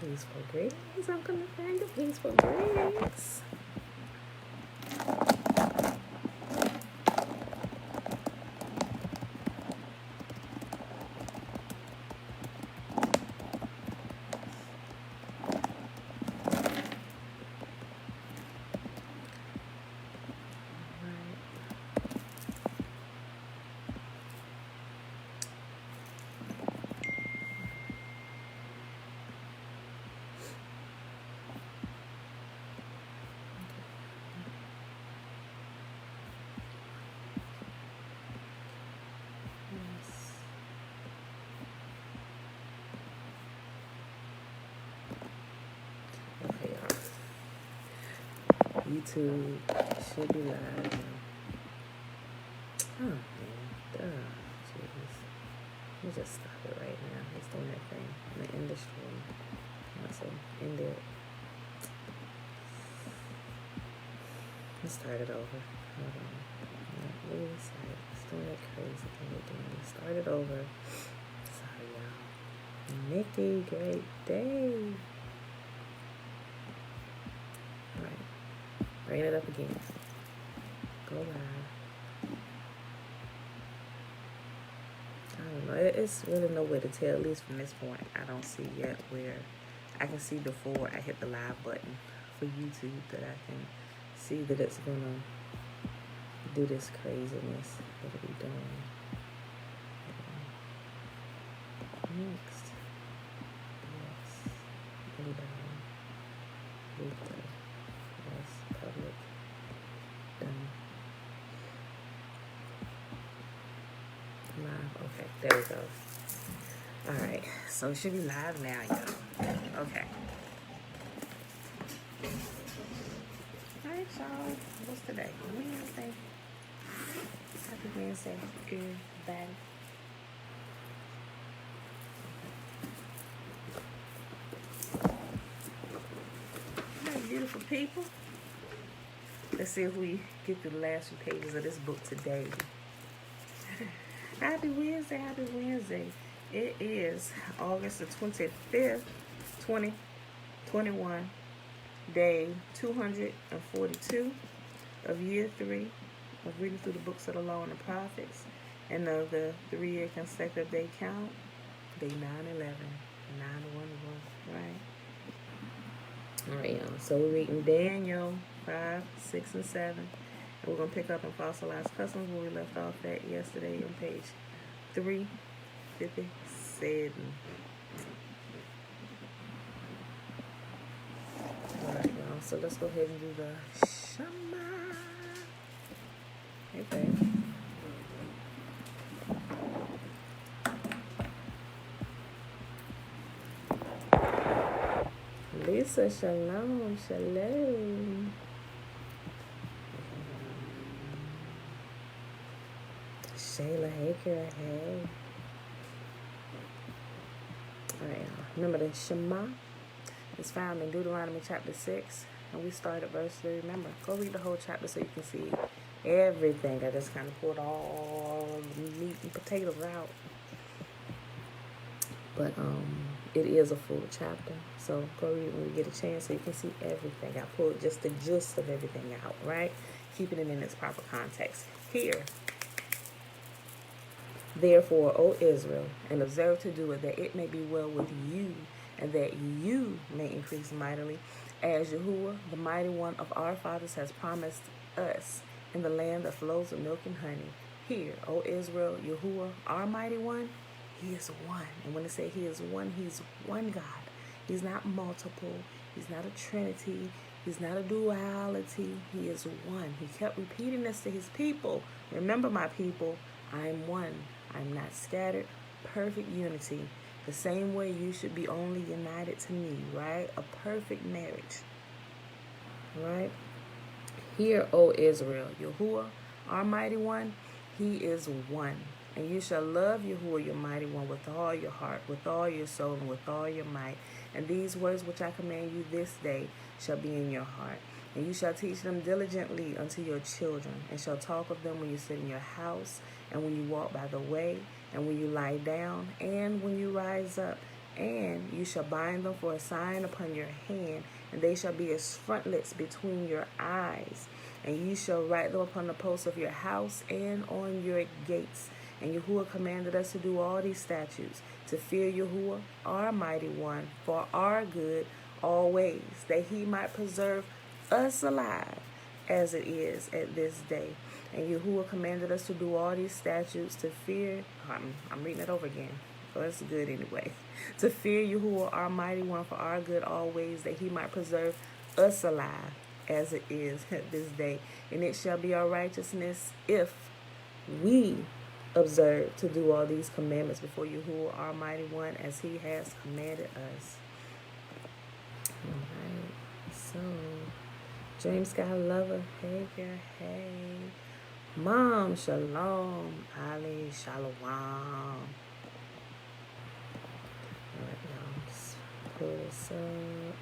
Peaceful greetings. I'm gonna find the peaceful greetings. Okay, y'all. YouTube should be live now. Oh man, duh. Jeez. Let me just stop it right now. It's doing that thing. I'm gonna end the stream. So end it. Let's start it over. Hold on. Leave the site. It's doing that crazy thing we're doing. Start it over. Sorry, y'all. Nikki, great day. Alright. Bring it up again. Go live. I don't know. It's really no way to tell, at least from this point. I don't see yet where I can see before I hit the live button for YouTube that I can see that it's gonna do this craziness that it'll be doing. Next. Yes. Inbound. Replay. Yes. Public. Done. Live. Okay. There we go. Alright. So it should be live now, y'all. Okay. Alright, y'all. What's today? Wednesday. Happy Wednesday, everybody. Hey, beautiful people. Let's see if we get through the last few pages of this book today. Happy Wednesday, happy Wednesday. It is August the 25th, 2021, day 242 of year 3 of reading through the books of the law and the prophets, and of the 3-year consecutive day count, day 9/11, 9/11, right? All right, y'all. So we're reading Daniel 5, 6, and 7. And we're going to pick up in Fossilized Customs where we left off at yesterday on page 357. All right, y'all. So let's go ahead and do the Shema. Okay. Lisa, shalom, shalom. Shayla, hey girl, hey. Alright, y'all. Remember the Shema is found in Deuteronomy chapter 6. And we start at verse 3. Remember, go read the whole chapter so you can see everything. I just kind of pulled all the meat and potatoes out. But it is a full chapter. So go read when you get a chance so you can see everything. I pulled just the gist of everything out, right? Keeping it in its proper context. Here. Therefore, O Israel, and observe to do it, that it may be well with you, and that you may increase mightily, as Yashua, the mighty one of our fathers, has promised us, in the land that flows with milk and honey. Hear, O Israel, Yashua, our mighty one, he is one. And when I say he is one, he's one God. He's not multiple. He's not a trinity. He's not a duality. He is one. He kept repeating this to his people. Remember, my people, I am one. I'm not scattered. Perfect unity. The same way you should be only united to me, right? A perfect marriage, right? Hear, O Israel, Yashua, our mighty one, he is one. And you shall love Yashua, your mighty one, with all your heart, with all your soul, and with all your might. And these words which I command you this day shall be in your heart. And you shall teach them diligently unto your children, and shall talk of them when you sit in your house, and when you walk by the way, and when you lie down, and when you rise up. And you shall bind them for a sign upon your hand, and they shall be as frontlets between your eyes. And you shall write them upon the posts of your house and on your gates. And Yahuwah commanded us to do all these statutes, to fear Yahuwah, our mighty one, for our good always, that he might preserve us alive as it is at this day. And Yahuwah commanded us to do all these statutes, to fear, I'm reading it over again, so that's good anyway. To fear Yahuwah, our mighty one, for our good always, that he might preserve us alive as it is at this day. And it shall be our righteousness if we observe to do all these commandments before Yahuwah, our mighty one, as he has commanded us. All right, so Dream Sky Lover, hey girl, hey. Mom, Shalom, Ali, Shalom. All right, y'all, let's pull this up.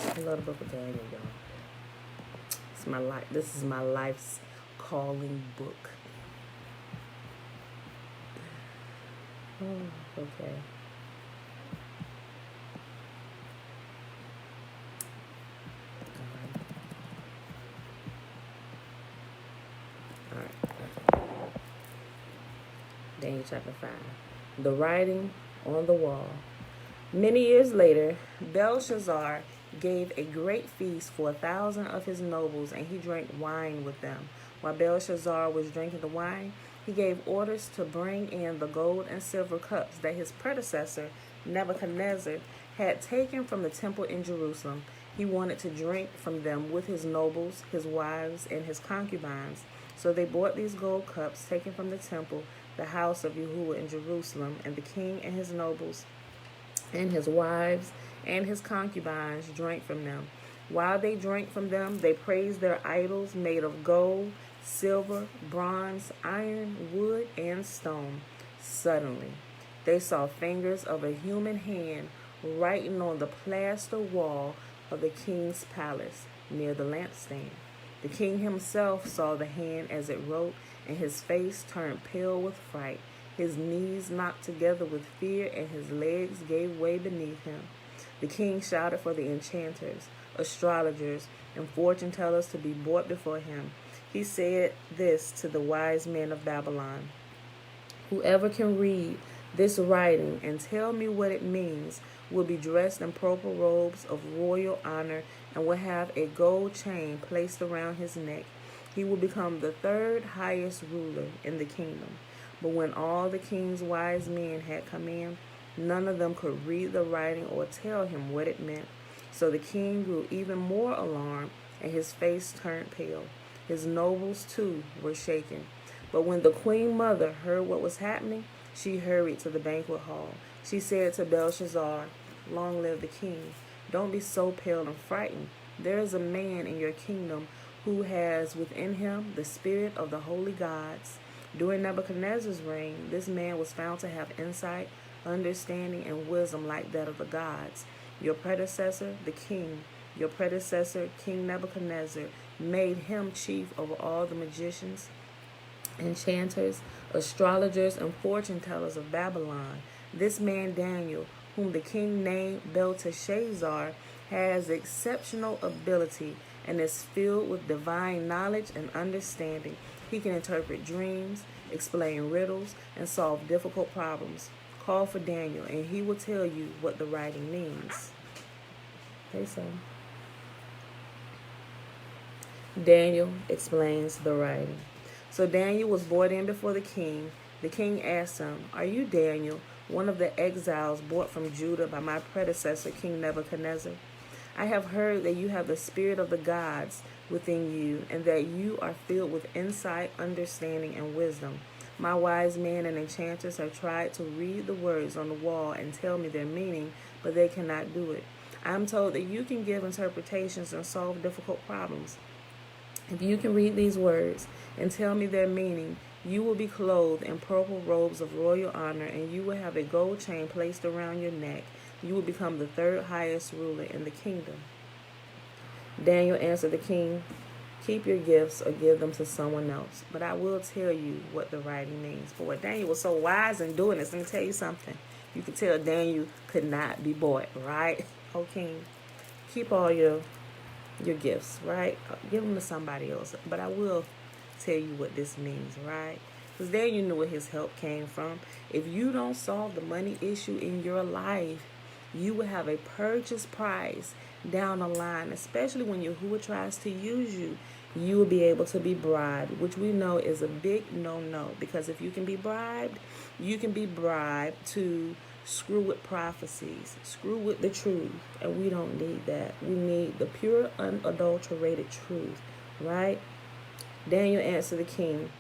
I love the book of Daniel, y'all. It's my life. This is my life's calling book. Oh, okay. All right. Daniel chapter 5. The writing on the wall. Many years later, Belshazzar gave a great feast for 1,000 of his nobles, and he drank wine with them. While Belshazzar was drinking the wine, he gave orders to bring in the gold and silver cups that his predecessor, Nebuchadnezzar, had taken from the temple in Jerusalem. He wanted to drink from them with his nobles, his wives, and his concubines. So they brought these gold cups taken from the temple, the house of Yahuwah in Jerusalem, and the king and his nobles and his wives and his concubines drank from them. While they drank from them, they praised their idols made of gold, silver, bronze, iron, wood, and stone. Suddenly, they saw fingers of a human hand writing on the plaster wall of the king's palace near the lampstand. The king himself saw the hand as it wrote, and his face turned pale with fright. His knees knocked together with fear, and his legs gave way beneath him. The king shouted for the enchanters, astrologers, and fortune tellers to be brought before him. He said this to the wise men of Babylon: "Whoever can read this writing and tell me what it means will be dressed in purple robes of royal honor and will have a gold chain placed around his neck. He will become the third highest ruler in the kingdom." But when all the king's wise men had come in, none of them could read the writing or tell him what it meant. So the king grew even more alarmed, and his face turned pale. His nobles, too, were shaken. But when the queen mother heard what was happening, she hurried to the banquet hall. She said to Belshazzar, "Long live the king. Don't be so pale and frightened. There is a man in your kingdom who has within him the spirit of the holy gods. During Nebuchadnezzar's reign, this man was found to have insight, understanding, and wisdom like that of the gods. Your predecessor, King Nebuchadnezzar, made him chief over all the magicians, enchanters, astrologers, and fortune tellers of Babylon. This man Daniel, whom the king named Belteshazzar, has exceptional ability and is filled with divine knowledge and understanding. He can interpret dreams, explain riddles, and solve difficult problems. Call for Daniel, and he will tell you what the writing means." Okay, so Daniel explains the writing. So Daniel was brought in before the king. The king asked him, "Are you Daniel, one of the exiles brought from Judah by my predecessor, King Nebuchadnezzar? I have heard that you have the spirit of the gods within you, and that you are filled with insight, understanding, and wisdom. My wise men and enchanters have tried to read the words on the wall and tell me their meaning, but they cannot do it. I am told that you can give interpretations and solve difficult problems. If you can read these words and tell me their meaning, you will be clothed in purple robes of royal honor, and you will have a gold chain placed around your neck. You will become the third highest ruler in the kingdom." Daniel answered the king, Keep your gifts or give them to someone else. But I will tell you what the writing means. For what Daniel was so wise in doing this, let me tell you something. You can tell Daniel could not be bought, right? O king, keep all your gifts, right? Give them to somebody else. But I will tell you what this means, right? Because Daniel knew where his help came from. If you don't solve the money issue in your life, you will have a purchase price down the line, especially when Yahuwah tries to use you. You will be able to be bribed, which we know is a big no-no. Because if you can be bribed, you can be bribed to screw with prophecies, screw with the truth. And we don't need that. We need the pure, unadulterated truth, right? Daniel answered the king,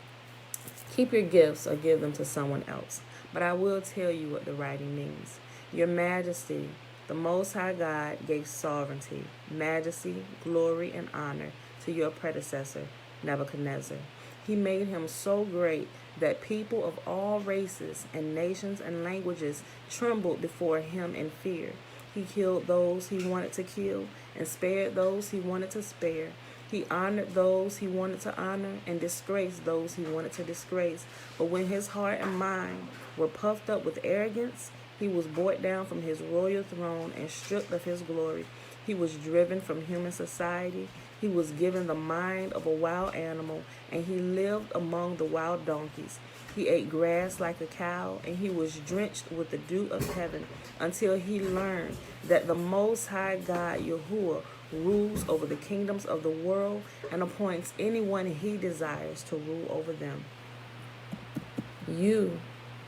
keep your gifts or give them to someone else. But I will tell you what the writing means. Your Majesty, the Most High God gave sovereignty, majesty, glory, and honor to your predecessor, Nebuchadnezzar. He made him so great that people of all races and nations and languages trembled before him in fear. He killed those he wanted to kill and spared those he wanted to spare. He honored those he wanted to honor and disgraced those he wanted to disgrace. But when his heart and mind were puffed up with arrogance, he was brought down from his royal throne and stripped of his glory. He was driven from human society. He was given the mind of a wild animal, and he lived among the wild donkeys. He ate grass like a cow, and he was drenched with the dew of heaven until he learned that the Most High God, Yahuwah, rules over the kingdoms of the world and appoints anyone he desires to rule over them. You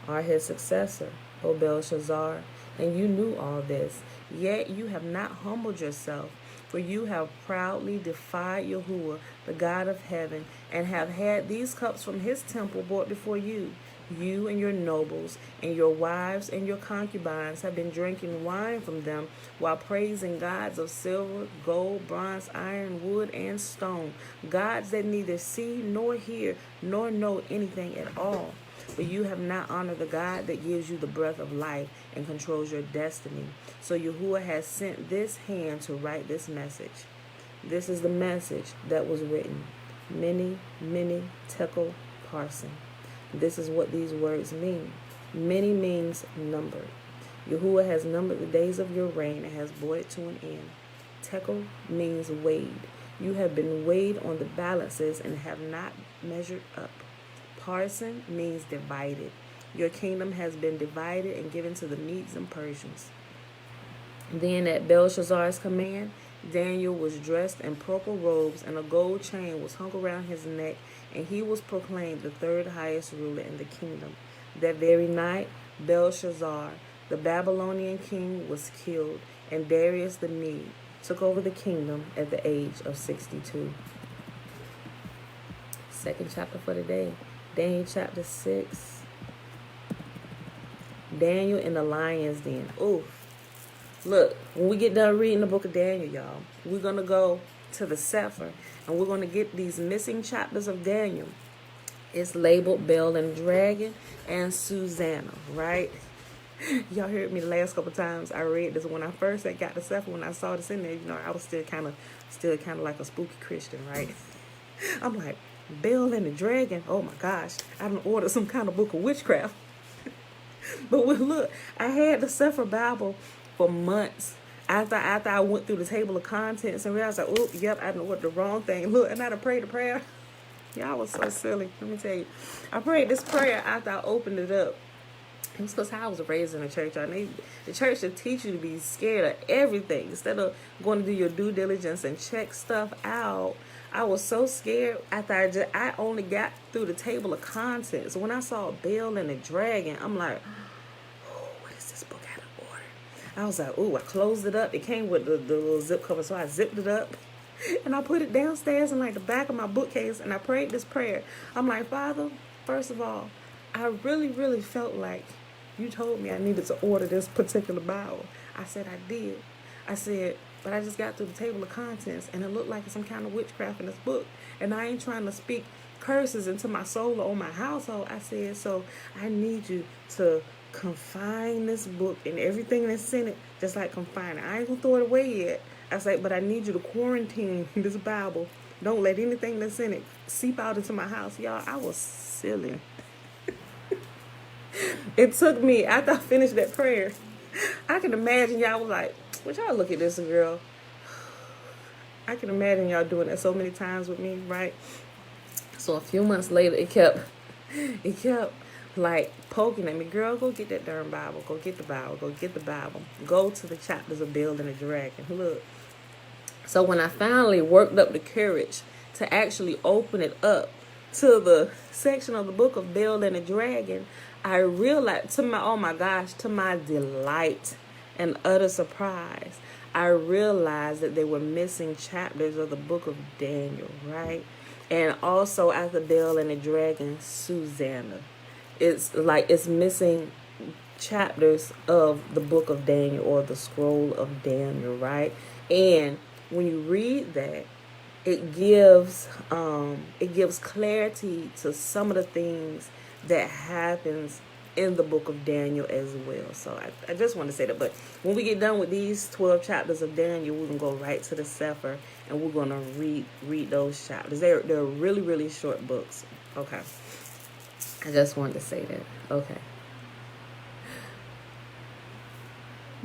are his successor, O Belshazzar, and you knew all this. Yet you have not humbled yourself, for you have proudly defied Yahuwah, the God of heaven, and have had these cups from his temple brought before you. You and your nobles and your wives and your concubines have been drinking wine from them while praising gods of silver, gold, bronze, iron, wood, and stone, gods that neither see nor hear nor know anything at all. But you have not honored the God that gives you the breath of life and controls your destiny. So Yahuwah has sent this hand to write this message. This is the message that was written. Many, many tekel parson. This is what these words mean. Many means numbered. Yahuwah has numbered the days of your reign and has brought it to an end. Tekel means weighed. You have been weighed on the balances and have not measured up. Parson means divided. Your kingdom has been divided and given to the Medes and Persians. Then at Belshazzar's command, Daniel was dressed in purple robes, and a gold chain was hung around his neck, and he was proclaimed the third highest ruler in the kingdom. That very night, Belshazzar, the Babylonian king, was killed, and Darius the Mede took over the kingdom at the age of 62. Second chapter for the day. Daniel chapter 6. Daniel in the lion's den. Ooh. Look, when we get done reading the book of Daniel, y'all, we're going to go to the Sefer, and we're going to get these missing chapters of Daniel. It's labeled Bel and Dragon and Susanna, right? Y'all heard me the last couple times. I read this when I first got the Sefer. When I saw this in there, I was still kind of like a spooky Christian, right? I'm like, Bel and the Dragon. Oh my gosh, I done ordered some kind of book of witchcraft. But look, I had the Sefer Bible for months after I went through the table of contents and realized, like, oh, yep, I done ordered the wrong thing. Look, and I done prayed the prayer. Y'all was so silly. Let me tell you, I prayed this prayer after I opened it up. It was because how I was raised in the church. The church should teach you to be scared of everything instead of going to do your due diligence and check stuff out. I was so scared after I only got through the table of contents. When I saw Bel and the Dragon, I'm like, oh, what is this book out of order? I was like, oh, I closed it up. It came with the little zip cover, so I zipped it up. And I put it downstairs in like the back of my bookcase, and I prayed this prayer. I'm like, Father, first of all, I really, really felt like you told me I needed to order this particular Bible. I said I did. I said, but I just got through the table of contents, and it looked like some kind of witchcraft in this book. And I ain't trying to speak curses into my soul or on my household. I said, so I need you to confine this book and everything that's in it, just like confine it. I ain't gonna throw it away yet. I said, but I need you to quarantine this Bible Don't let anything that's in it seep out into my house. Y'all, I was silly. It took me, after I finished that prayer, I can imagine y'all was like, would y'all look at this girl? I can imagine y'all doing that so many times with me, right? So a few months later, it kept like poking at me. Girl, go get that darn Bible. Go get the Bible. Go get the Bible. Go to the chapters of Building a Dragon. Look. So when I finally worked up the courage to actually open it up to the section of the book of Building a Dragon, I realized, oh my gosh, to my delight and utter surprise, I realized that they were missing chapters of the book of Daniel, right? And also after Bell and the Dragon, Susanna. It's like it's missing chapters of the book of Daniel or the scroll of Daniel, right? And when you read that, it gives clarity to some of the things that happens in the book of Daniel as well. So I just want to say that. But when we get done with these 12 chapters of Daniel, we're going to go right to the Sefer, and we're going to read those chapters. They're really, really short books. Okay. I just wanted to say that. Okay.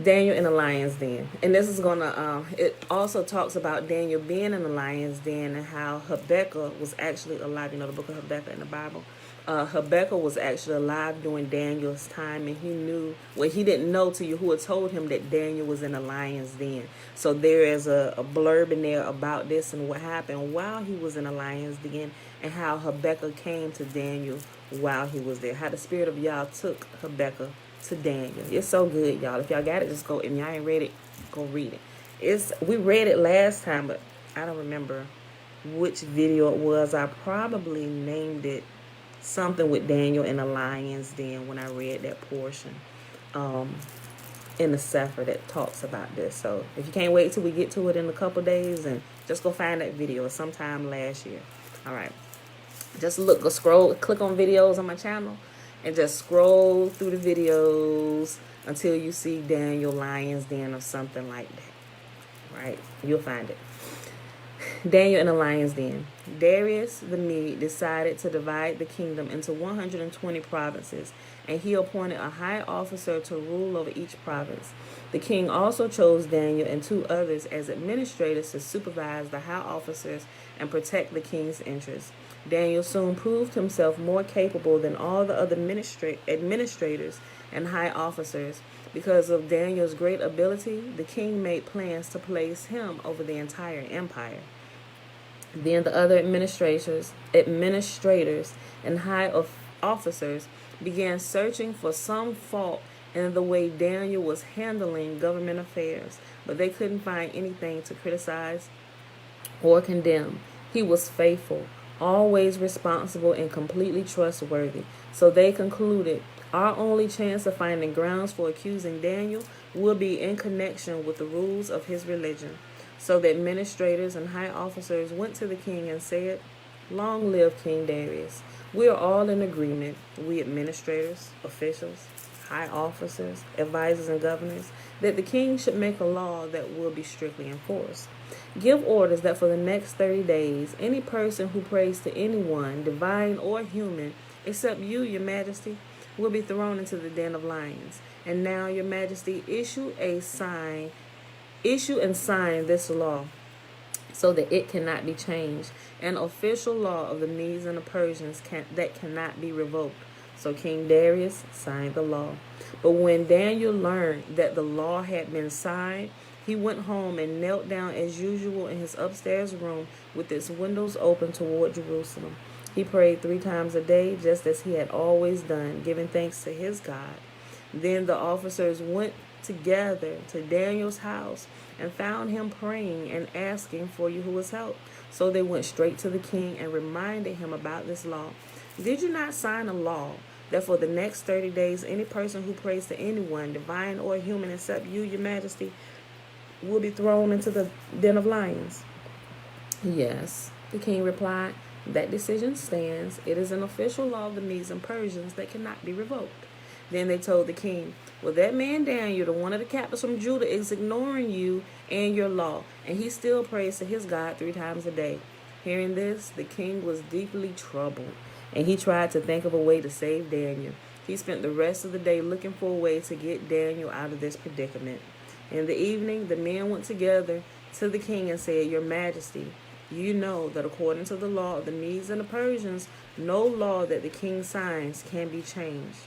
Daniel in the lion's den. And this is going to, it also talks about Daniel being in the lion's den and how Habakkuk was actually alive. You know, the book of Habakkuk in the Bible. Habakkuk was actually alive during Daniel's time, and he knew, well, he didn't know till Yahuwah told him that Daniel was in the lion's den. So there is a blurb in there about this and what happened while he was in the lion's den, and how Habakkuk came to Daniel while he was there. How the Spirit of Yah took Habakkuk to Daniel. It's so good, y'all. If y'all got it, just go. If y'all ain't read it, go read it. We read it last time, but I don't remember which video it was. I probably named it something with Daniel in the lion's den when I read that portion in the Sefer that talks about this. So if you can't wait till we get to it in a couple days, and just go find that video sometime last year. All right. Just go scroll, click on videos on my channel, and just scroll through the videos until you see Daniel Lion's Den or something like that. Right? You'll find it. Daniel in the lion's den. Darius the Mede decided to divide the kingdom into 120 provinces, and he appointed a high officer to rule over each province. The king also chose Daniel and 2 others as administrators to supervise the high officers and protect the king's interests. Daniel soon proved himself more capable than all the other administrators and high officers. Because of Daniel's great ability, the king made plans to place him over the entire empire. Then the other administrators and high officers began searching for some fault in the way Daniel was handling government affairs, but they couldn't find anything to criticize or condemn. He was faithful, always responsible, and completely trustworthy. So they concluded, our only chance of finding grounds for accusing Daniel will be in connection with the rules of his religion. So the administrators and high officers went to the king and said, long live King Darius. We are all in agreement, we administrators, officials, high officers, advisors, and governors, that the king should make a law that will be strictly enforced. Give orders that for the next 30 days, any person who prays to anyone, divine or human, except you, your majesty, will be thrown into the den of lions. And now, your majesty, issue and sign this law so that it cannot be changed, an official law of the Medes and the Persians that cannot be revoked. So King Darius signed the law. But when Daniel learned that the law had been signed, he went home and knelt down as usual in his upstairs room with its windows open toward Jerusalem. He prayed 3 times a day, just as he had always done, giving thanks to his God. Then the officers went together to Daniel's house and found him praying and asking for Yahuwah's help. So they went straight to the king and reminded him about this law. Did you not sign a law that for the next 30 days, any person who prays to anyone, divine or human, except you, your majesty, will be thrown into the den of lions? Yes, the king replied. That decision stands. It is an official law of the Medes and Persians that cannot be revoked. Then they told the king, well, that man Daniel, the one of the captains from Judah, is ignoring you and your law, and he still prays to his God 3 times a day. Hearing this, the king was deeply troubled, and he tried to think of a way to save Daniel. He spent the rest of the day looking for a way to get Daniel out of this predicament. In the evening, the men went together to the king and said, Your Majesty, you know that according to the law of the Medes and the Persians, no law that the king signs can be changed.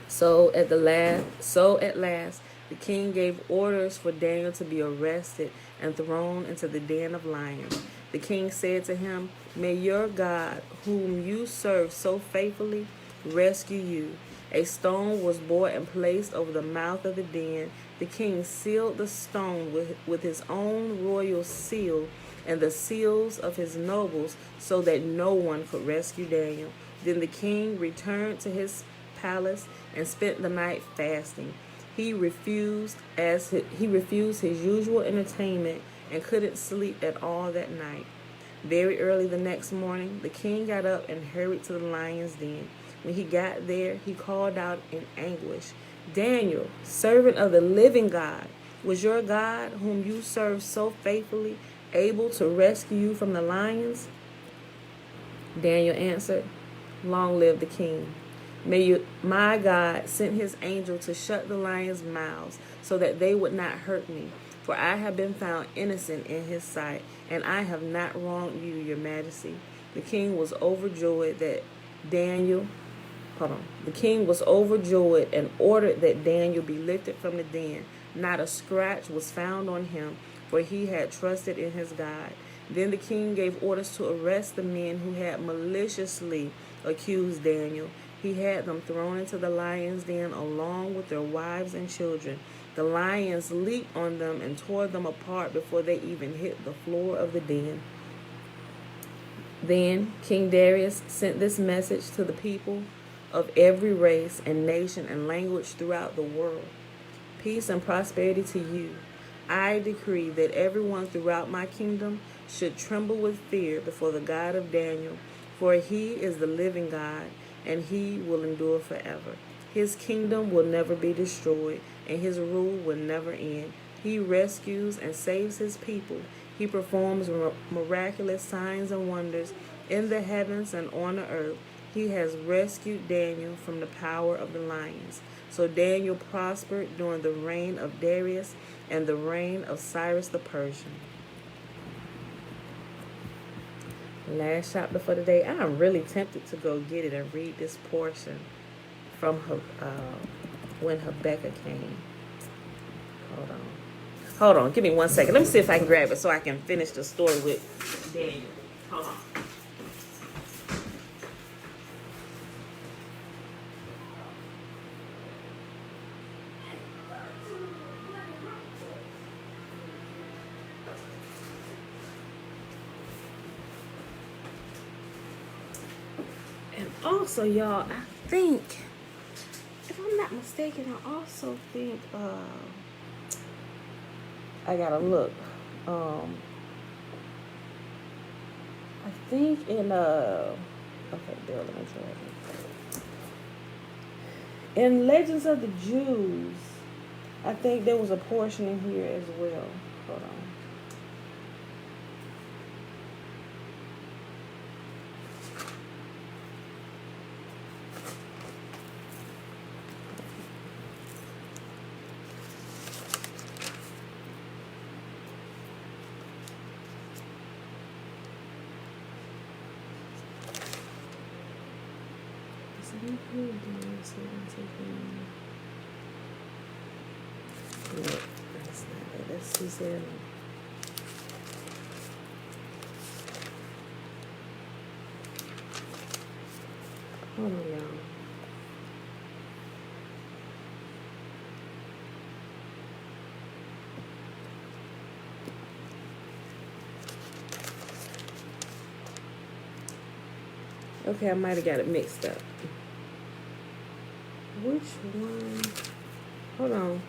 So at last, the king gave orders for Daniel to be arrested and thrown into the den of lions. The king said to him, May your God, whom you serve so faithfully, rescue you. A stone was brought and placed over the mouth of the den. The king sealed the stone with his own royal seal and the seals of his nobles, so that no one could rescue Daniel. Then the king returned to his palace and spent the night fasting. He refused his usual entertainment and couldn't sleep at all that night. Very early the next morning, the king got up and hurried to the lion's den. When he got there, he called out in anguish, Daniel, servant of the living God, was your God, whom you serve so faithfully, able to rescue you from the lions? Daniel answered, Long live the king. My God sent his angel to shut the lions' mouths so that they would not hurt me. For I have been found innocent in his sight, and I have not wronged you, your majesty. The king was overjoyed and ordered that Daniel be lifted from the den. Not a scratch was found on him, for he had trusted in his God. Then the king gave orders to arrest the men who had maliciously accused Daniel. He had them thrown into the lion's den along with their wives and children. The lions leaped on them and tore them apart before they even hit the floor of the den. Then King Darius sent this message to the people of every race and nation and language throughout the world. Peace and prosperity to you. I decree that everyone throughout my kingdom should tremble with fear before the God of Daniel, for he is the living God, and he will endure forever. His kingdom will never be destroyed, and his rule will never end. He rescues and saves his people. He performs miraculous signs and wonders in the heavens and on the earth. He has rescued Daniel from the power of the lions. So Daniel prospered during the reign of Darius and the reign of Cyrus the Persian. Last chapter for the day. I'm really tempted to go get it and read this portion from when Habakkuk came. Hold on. Give me 1 second. Let me see if I can grab it so I can finish the story with Daniel. Hold on. And also, y'all, I think, if I'm not mistaken, I also think, I gotta look. I think in, okay, Bill, let me try it. In Legends of the Jews, I think there was a portion in here as well. Hold on. Let's see, Sarah. Hold on, y'all. Okay, I might have got it mixed up. Which one? Hold on.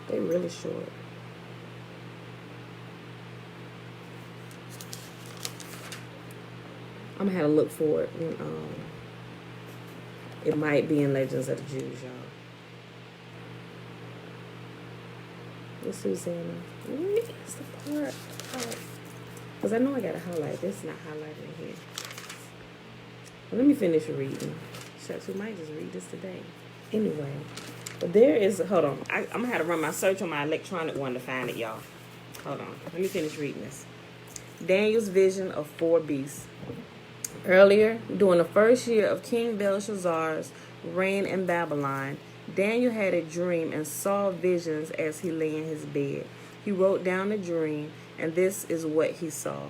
They really short. I'm gonna have to look for it. It might be in Legends of the Jews, y'all. It's Susanna. Where is the part? Because I know I got to highlight. This is not highlighted in here. Well, let me finish reading. Shucks, we might just read this today. Anyway, but there is, hold on. I'm going to have to run my search on my electronic one to find it, y'all. Hold on. Let me finish reading this. Daniel's vision of 4 beasts. Earlier, during the first year of King Belshazzar's reign in Babylon, Daniel had a dream and saw visions as he lay in his bed. He wrote down the dream, and this is what he saw.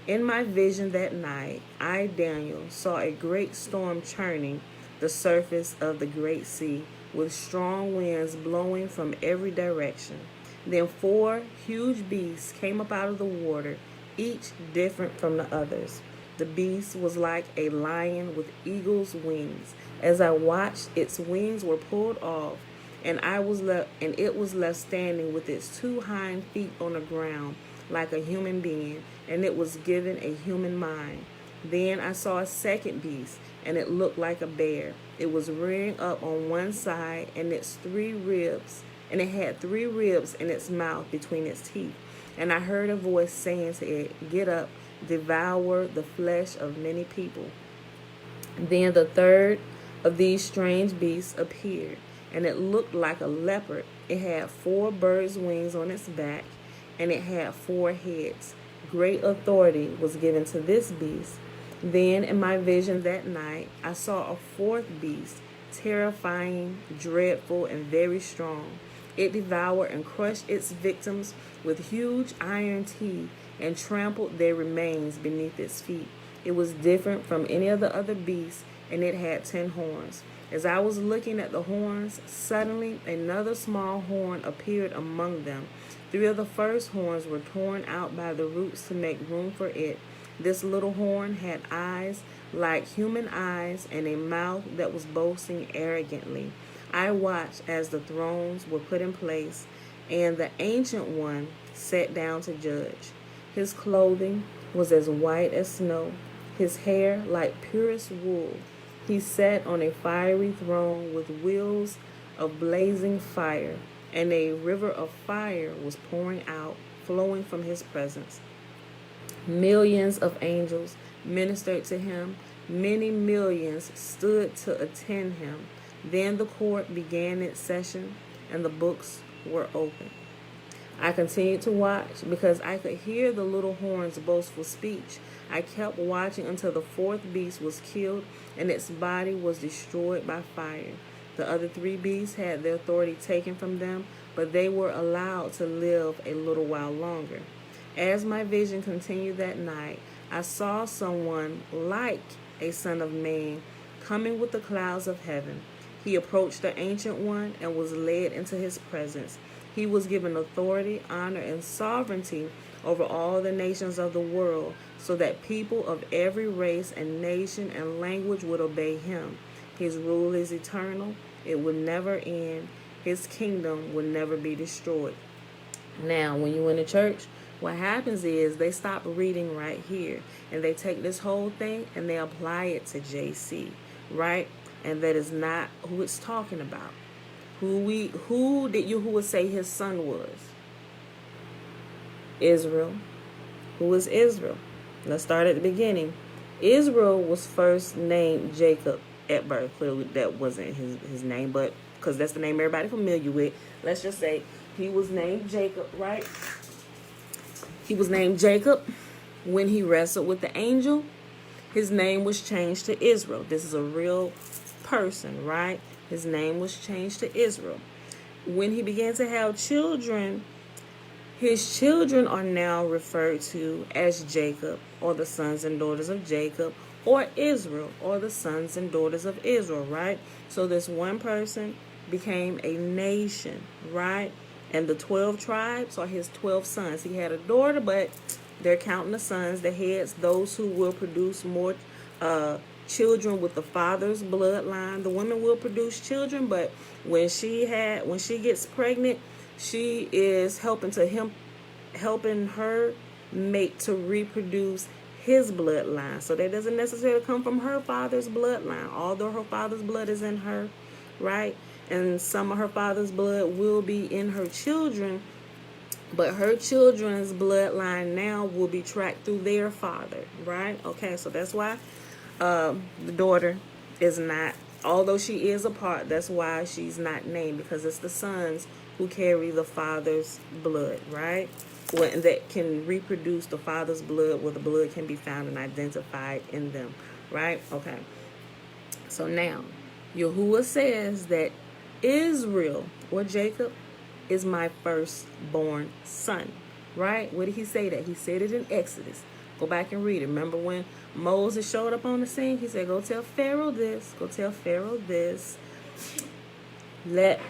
In my vision that night, I, Daniel, saw a great storm churning the surface of the great sea, with strong winds blowing from every direction. Then 4 huge beasts came up out of the water, each different from the others. The beast was like a lion with eagle's wings. As I watched, its wings were pulled off, and it was left standing with its 2 hind feet on the ground like a human being, and it was given a human mind. Then I saw a second beast, and it looked like a bear. It was rearing up on one side, and it had 3 ribs in its mouth between its teeth. And I heard a voice saying to it, "Get up, devour the flesh of many people." Then the third of these strange beasts appeared, and it looked like a leopard. It had 4 birds' wings on its back, and it had 4 heads. Great authority was given to this beast. Then in my vision that night, I saw a 4th beast, terrifying, dreadful, and very strong. It devoured and crushed its victims with huge iron teeth and trampled their remains beneath its feet. It was different from any of the other beasts, and it had 10 horns. As I was looking at the horns, suddenly another small horn appeared among them. 3 of the first horns were torn out by the roots to make room for it. This little horn had eyes like human eyes and a mouth that was boasting arrogantly. I watched as the thrones were put in place, and the Ancient One sat down to judge. His clothing was as white as snow, his hair like purest wool. He sat on a fiery throne with wheels of blazing fire, and a river of fire was pouring out, flowing from his presence. Millions of angels ministered to him. Many millions stood to attend him. Then the court began its session, and the books were opened. I continued to watch because I could hear the little horn's boastful speech. I kept watching until the 4th beast was killed and its body was destroyed by fire. The other 3 beasts had their authority taken from them, but they were allowed to live a little while longer. As my vision continued that night, I saw someone like a son of man coming with the clouds of heaven. He approached the Ancient One and was led into his presence. He was given authority, honor, and sovereignty over all the nations of the world, so that people of every race and nation and language would obey him. His rule is eternal. It will never end. His kingdom will never be destroyed. Now, when you're in the church, what happens is they stop reading right here, and they take this whole thing and they apply it to JC, right? And that is not who it's talking about. Who did Yahweh say his son was? Israel. Who is Israel? Let's start at the beginning. Israel was first named Jacob at birth. Clearly that wasn't his name, but because that's the name everybody familiar with, let's just say he was named Jacob, right? He was named Jacob. When he wrestled with the angel, his name was changed to Israel. This is a real person, right? His name was changed to Israel. When he began to have children, his children are now referred to as Jacob, or the sons and daughters of Jacob, or Israel, or the sons and daughters of Israel, right? So this one person became a nation, right? And the 12 tribes are his 12 sons. He had a daughter, but they're counting the sons, the heads, those who will produce more children with the father's bloodline. The woman will produce children, but when she gets pregnant, she is helping her mate to reproduce his bloodline. So that doesn't necessarily come from her father's bloodline, although her father's blood is in her, right? And some of her father's blood will be in her children. But her children's bloodline now will be tracked through their father, right? Okay, so that's why the daughter is not, although she is a part, that's why she's not named, because it's the sons who carry the father's blood, right? That can reproduce the father's blood, where the blood can be found and identified in them, right? Okay. So now, Yahuwah says that Israel, or Jacob, is my firstborn son, right? Where did he say that? He said it in Exodus. Go back and read it. Remember when Moses showed up on the scene? He said, go tell Pharaoh this. Go tell Pharaoh this. Let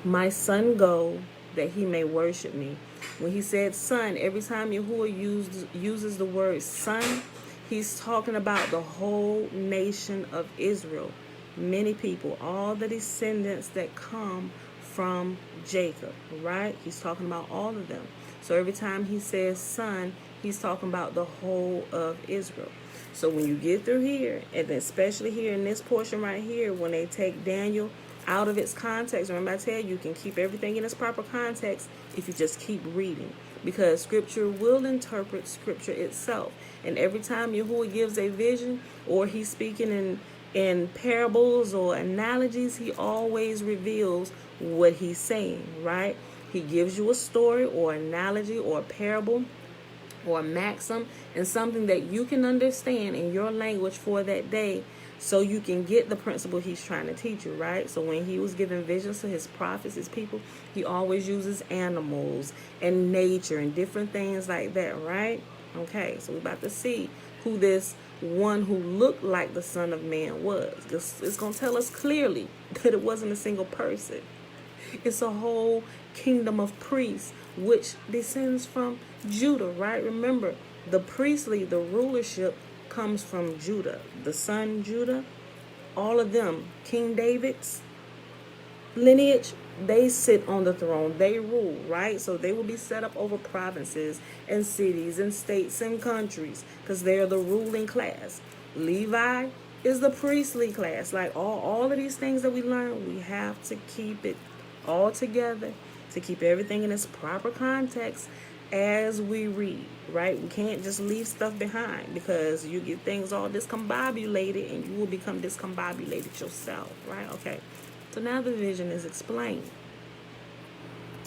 my son go that he may worship me. When he said son, every time Yahuwah uses the word son, he's talking about the whole nation of Israel. Many people, all the descendants that come from Jacob, right? He's talking about all of them. So every time he says son, he's talking about the whole of Israel. So when you get through here, and especially here in this portion right here, when they take Daniel out of its context, remember I tell you, you can keep everything in its proper context if you just keep reading, because scripture will interpret scripture itself. And every time Yahuwah gives a vision, or he's speaking in parables or analogies, he always reveals what he's saying, right? He gives you a story or analogy or a parable or a maxim, and something that you can understand in your language for that day, so you can get the principle he's trying to teach you, right? So when he was giving visions to his prophets, his people, he always uses animals and nature and different things like that, right? Okay, so we're about to see who this one who looked like the Son of Man was. It's going to tell us clearly that it wasn't a single person. It's a whole kingdom of priests, which descends from Judah, right? Remember, the rulership comes from Judah. The son Judah, all of them, King David's lineage, they sit on the throne. They rule, right? So they will be set up over provinces and cities and states and countries, because they're the ruling class. Levi is the priestly class. Like all of these things that we learn, we have to keep it all together, to keep everything in its proper context as we read, right? We can't just leave stuff behind, because you get things all discombobulated and you will become discombobulated yourself, right? Okay, so now the vision is explained.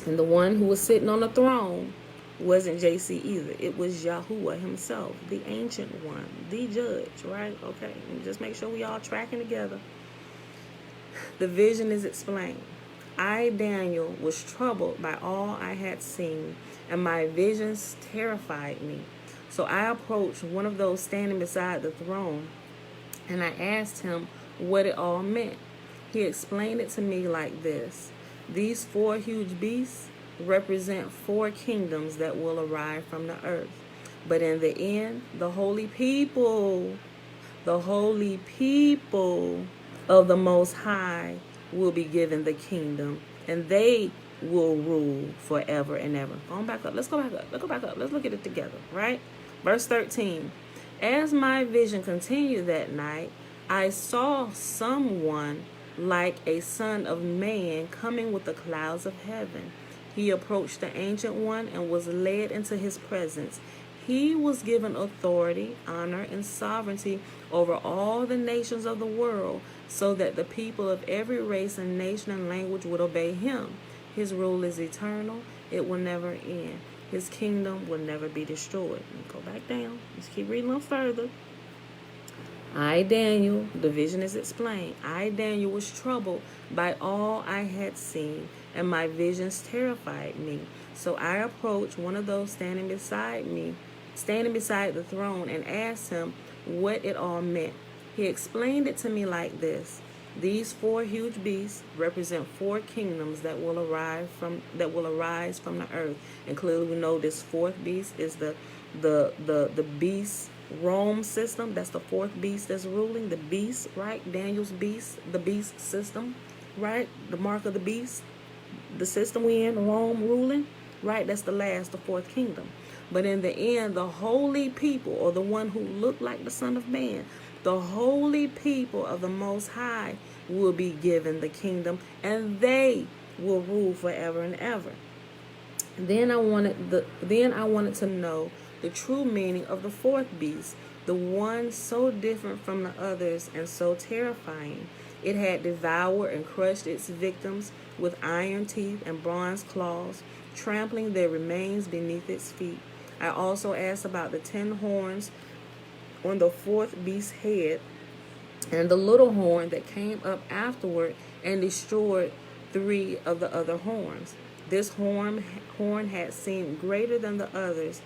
And the one who was sitting on the throne wasn't JC either. It was Yahuwah himself, the ancient one, the judge, right? Okay, and just make sure we all tracking together. The vision is explained. I, Daniel, was troubled by all I had seen, and my visions terrified me. So I approached one of those standing beside the throne, and I asked him what it all meant. He explained it to me like this. These 4 huge beasts represent 4 kingdoms that will arise from the earth. But in the end, the holy people of the Most High will be given the kingdom, and they will rule forever and ever. Going back up. Let's go back up. Let's look at it together, right? Verse 13. As my vision continued that night, I saw someone like a son of man coming with the clouds of heaven. He approached the Ancient One and was led into his presence. He was given authority, honor, and sovereignty over all the nations of the world, so that the people of every race and nation and language would obey him. His rule is eternal. It will never end. His kingdom will never be destroyed. Go back down. Let's keep reading a little further. I, Daniel, the vision is explained. I, Daniel, was troubled by all I had seen, and my visions terrified me. So I approached one of those standing beside the throne, and asked him what it all meant. He explained it to me like this. These 4 huge beasts represent 4 kingdoms that will arise from the earth. And clearly we know this 4th beast is the beast Rome system. That's the 4th beast that's ruling. The beast, right? Daniel's beast, the beast system, right? The mark of the beast, the system we in, Rome ruling, right? That's the 4th kingdom. But in the end, the holy people, or the one who looked like the Son of Man, the holy people of the Most High will be given the kingdom, and they will rule forever and ever. Then I wanted to know the true meaning of the fourth beast, the one so different from the others and so terrifying. It had devoured and crushed its victims with iron teeth and bronze claws, trampling their remains beneath its feet. I also asked about the 10 horns on the fourth beast's head and the little horn that came up afterward and destroyed 3 of the other horns. This horn had seemed greater than the others,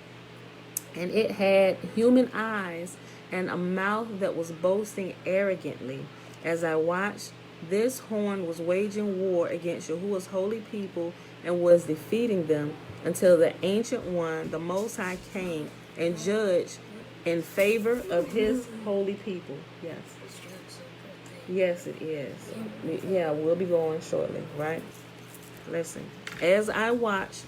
and it had human eyes and a mouth that was boasting arrogantly. As I watched, this horn was waging war against Yahuwah's holy people and was defeating them until the Ancient One, the Most High, came and judged in favor of his holy people. Yes. Yes, it is. Yeah, we'll be going shortly, right? Listen. As I watched,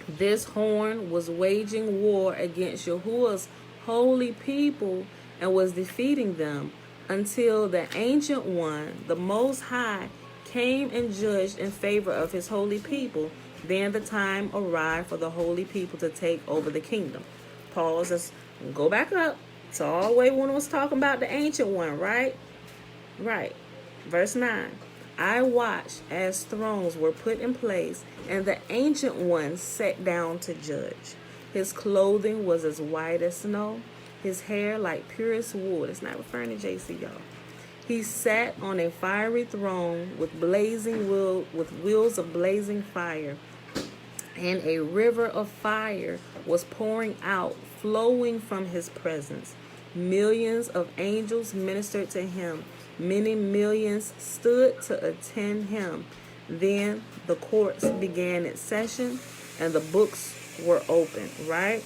this horn was waging war against Yahuwah's holy people and was defeating them until the Ancient One, the Most High, came and judged in favor of his holy people. Then the time arrived for the holy people to take over the kingdom. Pause. Let's go back up to all the way when it was talking about the Ancient One, right? Right. Verse 9. I watched as thrones were put in place, and the Ancient One sat down to judge. His clothing was as white as snow, his hair like purest wool. It's not referring to JC, y'all. He sat on a fiery throne with wheels of blazing fire, and a river of fire was pouring out, flowing from his presence. Millions of angels ministered to him. Many millions stood to attend him. Then the courts began its session, and the books were opened, right?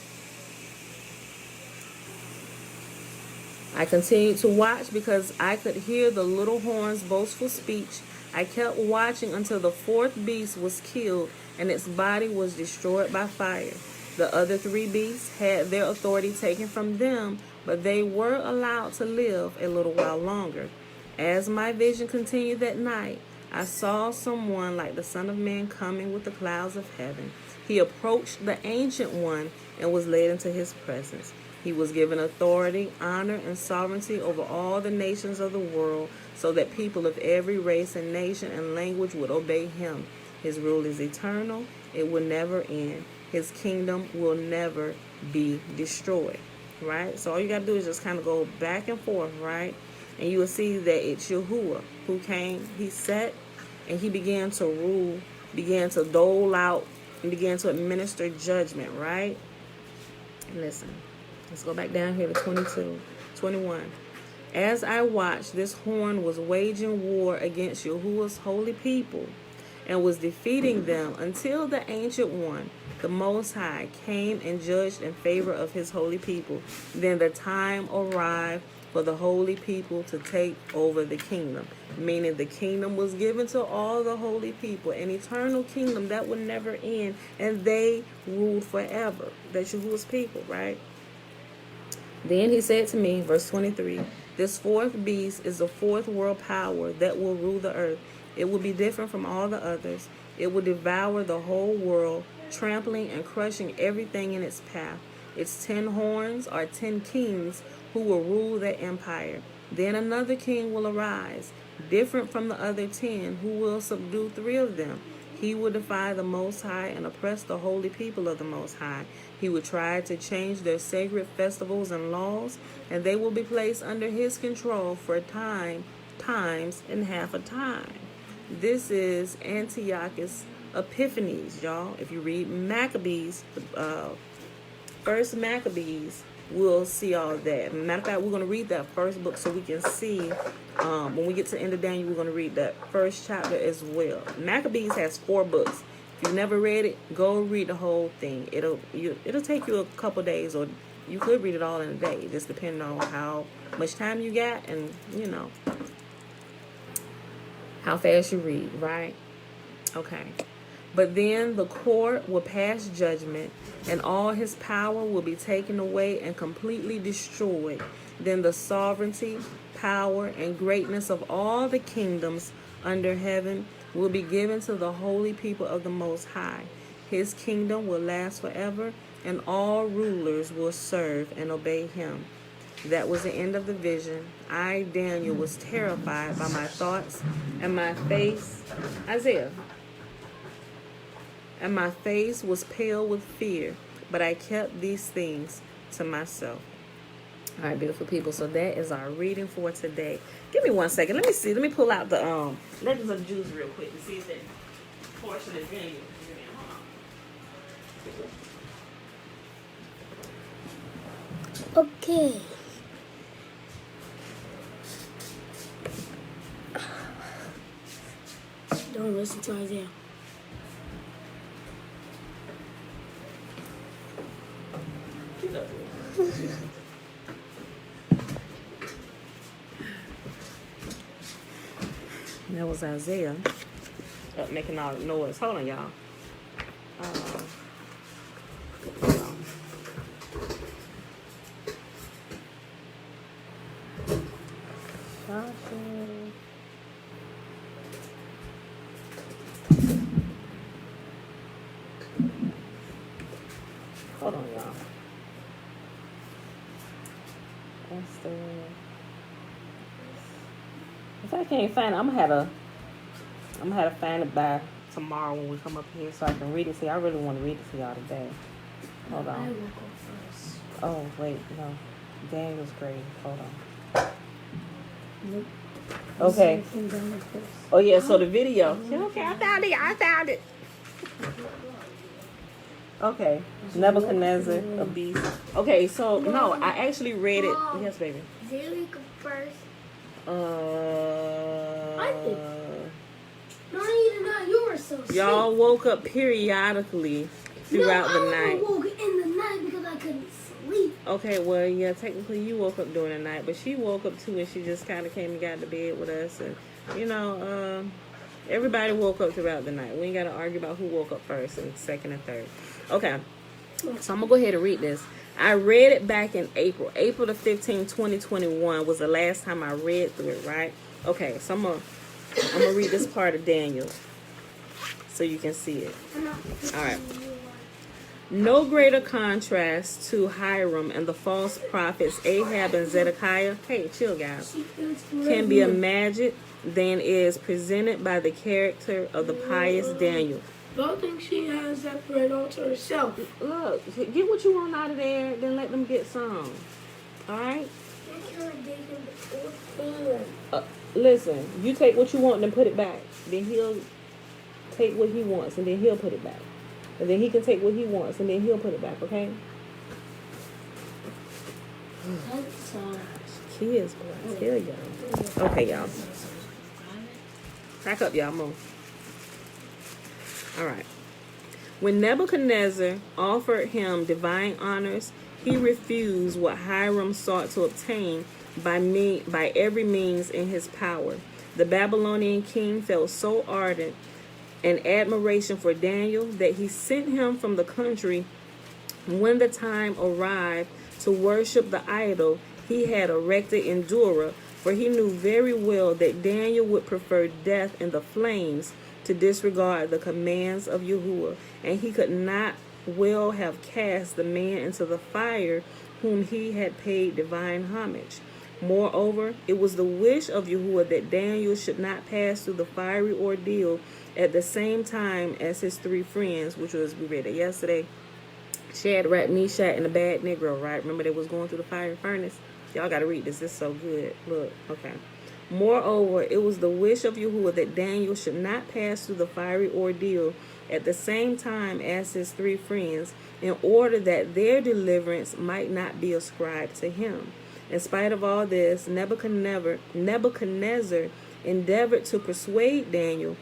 I continued to watch because I could hear the little horn's boastful speech. I kept watching until the fourth beast was killed and its body was destroyed by fire. The other 3 beasts had their authority taken from them, but they were allowed to live a little while longer. As my vision continued that night, I saw someone like the Son of Man coming with the clouds of heaven. He approached the Ancient One and was led into his presence. He was given authority, honor, and sovereignty over all the nations of the world, so that people of every race and nation and language would obey him. His rule is eternal. It will never end. His kingdom will never be destroyed. Right? So all you got to do is just kind of go back and forth, right? And you will see that it's Yahuwah who came. He sat and he began to rule, began to dole out, and began to administer judgment, right? Listen. Let's go back down here to 21. As I watched, this horn was waging war against Yahuwah's holy people and was defeating them until the Ancient One, the Most High, came and judged in favor of his holy people. Then the time arrived for the holy people to take over the kingdom, meaning the kingdom was given to all the holy people, an eternal kingdom that would never end, and they ruled forever. That's Yahuwah's people, right? Then he said to me, verse 23, this fourth beast is the fourth world power that will rule the earth. It will be different from all the others. It will devour the whole world, trampling and crushing everything in its path. Its 10 horns are 10 kings who will rule that empire. Then another king will arise, different from the other 10, who will subdue 3 of them. He will defy the Most High and oppress the holy people of the Most High. He will try to change their sacred festivals and laws, and they will be placed under his control for times and half a time. This is Antiochus Epiphanes, y'all. If you read Maccabees, first Maccabees, we'll see all of that. Matter of fact, we're going to read that first book so we can see. When we get to the end of Daniel, we're going to read that first chapter as well. Maccabees has 4 books. If you've never read it, go read the whole thing. It'll take you a couple days, or you could read it all in a day, just depending on how much time you got and, how fast you read, right? Okay. But then the court will pass judgment, and all his power will be taken away and completely destroyed. Then the sovereignty, power, and greatness of all the kingdoms under heaven will be given to the holy people of the Most High. His kingdom will last forever, and all rulers will serve and obey him. That was the end of the vision. I, Daniel, was terrified by my thoughts, and my face, Isaiah, and my face was pale with fear, but I kept these things to myself. All right, beautiful people. So that is our reading for today. Give me 1 second. Let me see. Let me pull out the Legends of Jews real quick to see if that portion is Daniel. Okay. Don't listen to Isaiah. That was Isaiah up making all the noise. Hold on, y'all. Hold on. Hold on, y'all. If I can't find it, I'm gonna have to find it by tomorrow when we come up here so I can read it to you. I really want to read it to y'all today. Hold on. I will go first. Oh wait, no. Daniel's great. Hold on. Nope. Okay. Oh yeah, so the video. Okay, I found it. Okay. Nebuchadnezzar, a beast. Okay, so no, I actually read it. Yes, baby. Really go first. I did. No, you did not. You were so sick. Y'all woke up periodically throughout the night. I woke in the night because I couldn't sleep. Okay, well, yeah, technically you woke up during the night, but she woke up too, and she just kind of came and got to bed with us, and everybody woke up throughout the night. We ain't got to argue about who woke up first and second and third. Okay, so I'm gonna go ahead and read this. I read it back in April the 15th, 2021 was the last time I read through it, right? Okay, so I'm gonna read this part of Daniel so you can see it. All right. No greater contrast to Hiram and the false prophets Ahab and Zedekiah, hey, chill guys, can be imagined than is presented by the character of the pious Daniel. Don't think she has that bread all to herself. Look, get what you want out of there, then let them get some. All right? Listen, you take what you want, then put it back. Then he'll take what he wants, and then he'll put it back. And then he can take what he wants, and then he'll put it back, okay? Kids, boy, I tell y'all. Okay, y'all. Back up, y'all. Move. All right. When Nebuchadnezzar offered him divine honors, he refused what Hiram sought to obtain by every means in his power. The Babylonian king felt so ardent an admiration for Daniel that he sent him from the country when the time arrived to worship the idol he had erected in Dura, for he knew very well that Daniel would prefer death in the flames to disregard the commands of Yashua, and he could not well have cast the man into the fire whom he had paid divine homage. Moreover, it was the wish of Yashua that Daniel should not pass through the fiery ordeal at the same time as his three friends, which was, we read it yesterday, Shadrach, Meshach, and the bad Negro, right? Remember they was going through the fiery furnace? Y'all got to read this. It's so good. Look, okay. Moreover, it was the wish of Yashua that Daniel should not pass through the fiery ordeal at the same time as his three friends, in order that their deliverance might not be ascribed to him. In spite of all this, Nebuchadnezzar endeavored to persuade Daniel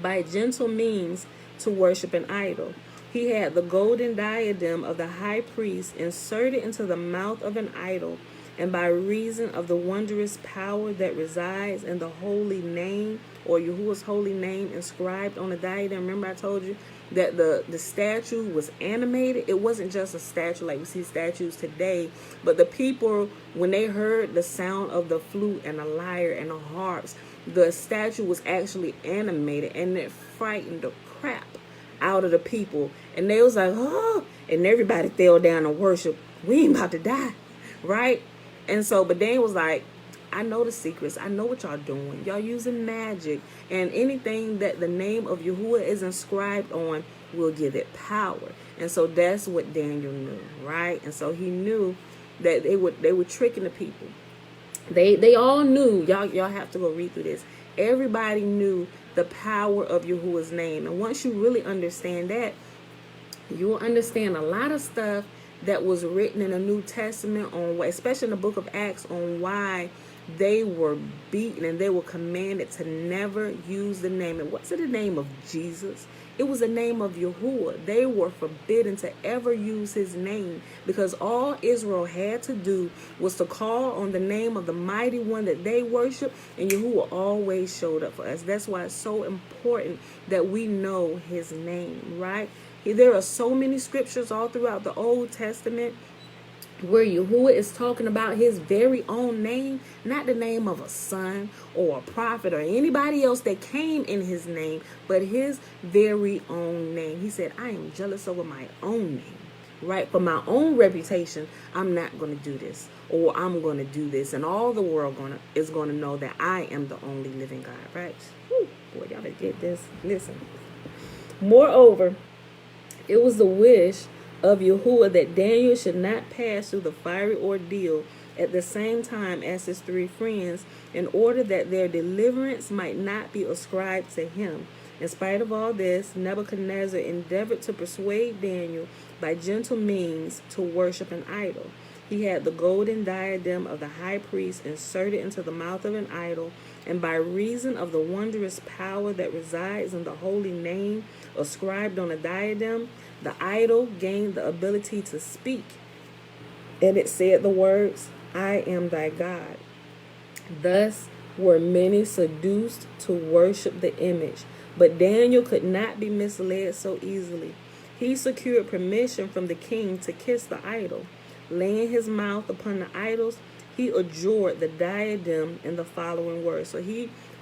by gentle means to worship an idol. He had the golden diadem of the high priest inserted into the mouth of an idol, and by reason of the wondrous power that resides in the holy name, or Yahuwah's holy name inscribed on the diadem. Remember I told you that the statue was animated. It wasn't just a statue like we see statues today, but the people, when they heard the sound of the flute and the lyre and the harps, the statue was actually animated, and it frightened the crap out of the people. And they was like, oh, and everybody fell down and worship. We ain't about to die, right? And so, but Daniel was like, I know the secrets. I know what y'all doing. Y'all using magic. And anything that the name of Yahuwah is inscribed on will give it power. And so that's what Daniel knew, right? And so he knew that they were tricking the people. They all knew. Y'all have to go read through this. Everybody knew the power of Yahuwah's name. And once you really understand that, you'll understand a lot of stuff that was written in the New Testament on, especially in the book of Acts, on why they were beaten and they were commanded to never use the name. It wasn't the name of Jesus. It was the name of Yahuwah. They were forbidden to ever use his name, because all Israel had to do was to call on the name of the mighty one that they worship, and Yahuwah always showed up for us. That's why it's so important that we know his name, right? There are so many scriptures all throughout the Old Testament where Yahuwah is talking about his very own name, not the name of a son or a prophet or anybody else that came in his name, but his very own name. He said, I am jealous over my own name, right? For my own reputation, I'm not going to do this, or I'm going to do this, and all the world is going to know that I am the only living God, right? Whew, boy, y'all better get this. Listen. Moreover, it was the wish of Yahuwah that Daniel should not pass through the fiery ordeal at the same time as his three friends, in order that their deliverance might not be ascribed to him. In spite of all this, Nebuchadnezzar endeavored to persuade Daniel by gentle means to worship an idol. He had the golden diadem of the high priest inserted into the mouth of an idol, and by reason of the wondrous power that resides in the holy name ascribed on a diadem, the idol gained the ability to speak. And it said the words, I am thy God. Thus were many seduced to worship the image. But Daniel could not be misled so easily. He secured permission from the king to kiss the idol. Laying his mouth upon the idols, he adjured the diadem in the following words. So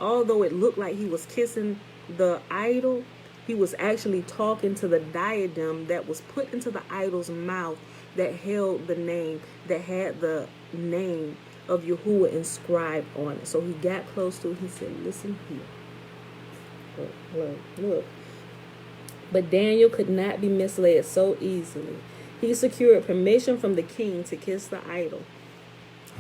although it looked like he was kissing the idol, he was actually talking to the diadem that was put into the idol's mouth that held the name, that had the name of Yahuwah inscribed on it. So he got close to it. He said, listen here. Look. But Daniel could not be misled so easily. He secured permission from the king to kiss the idol.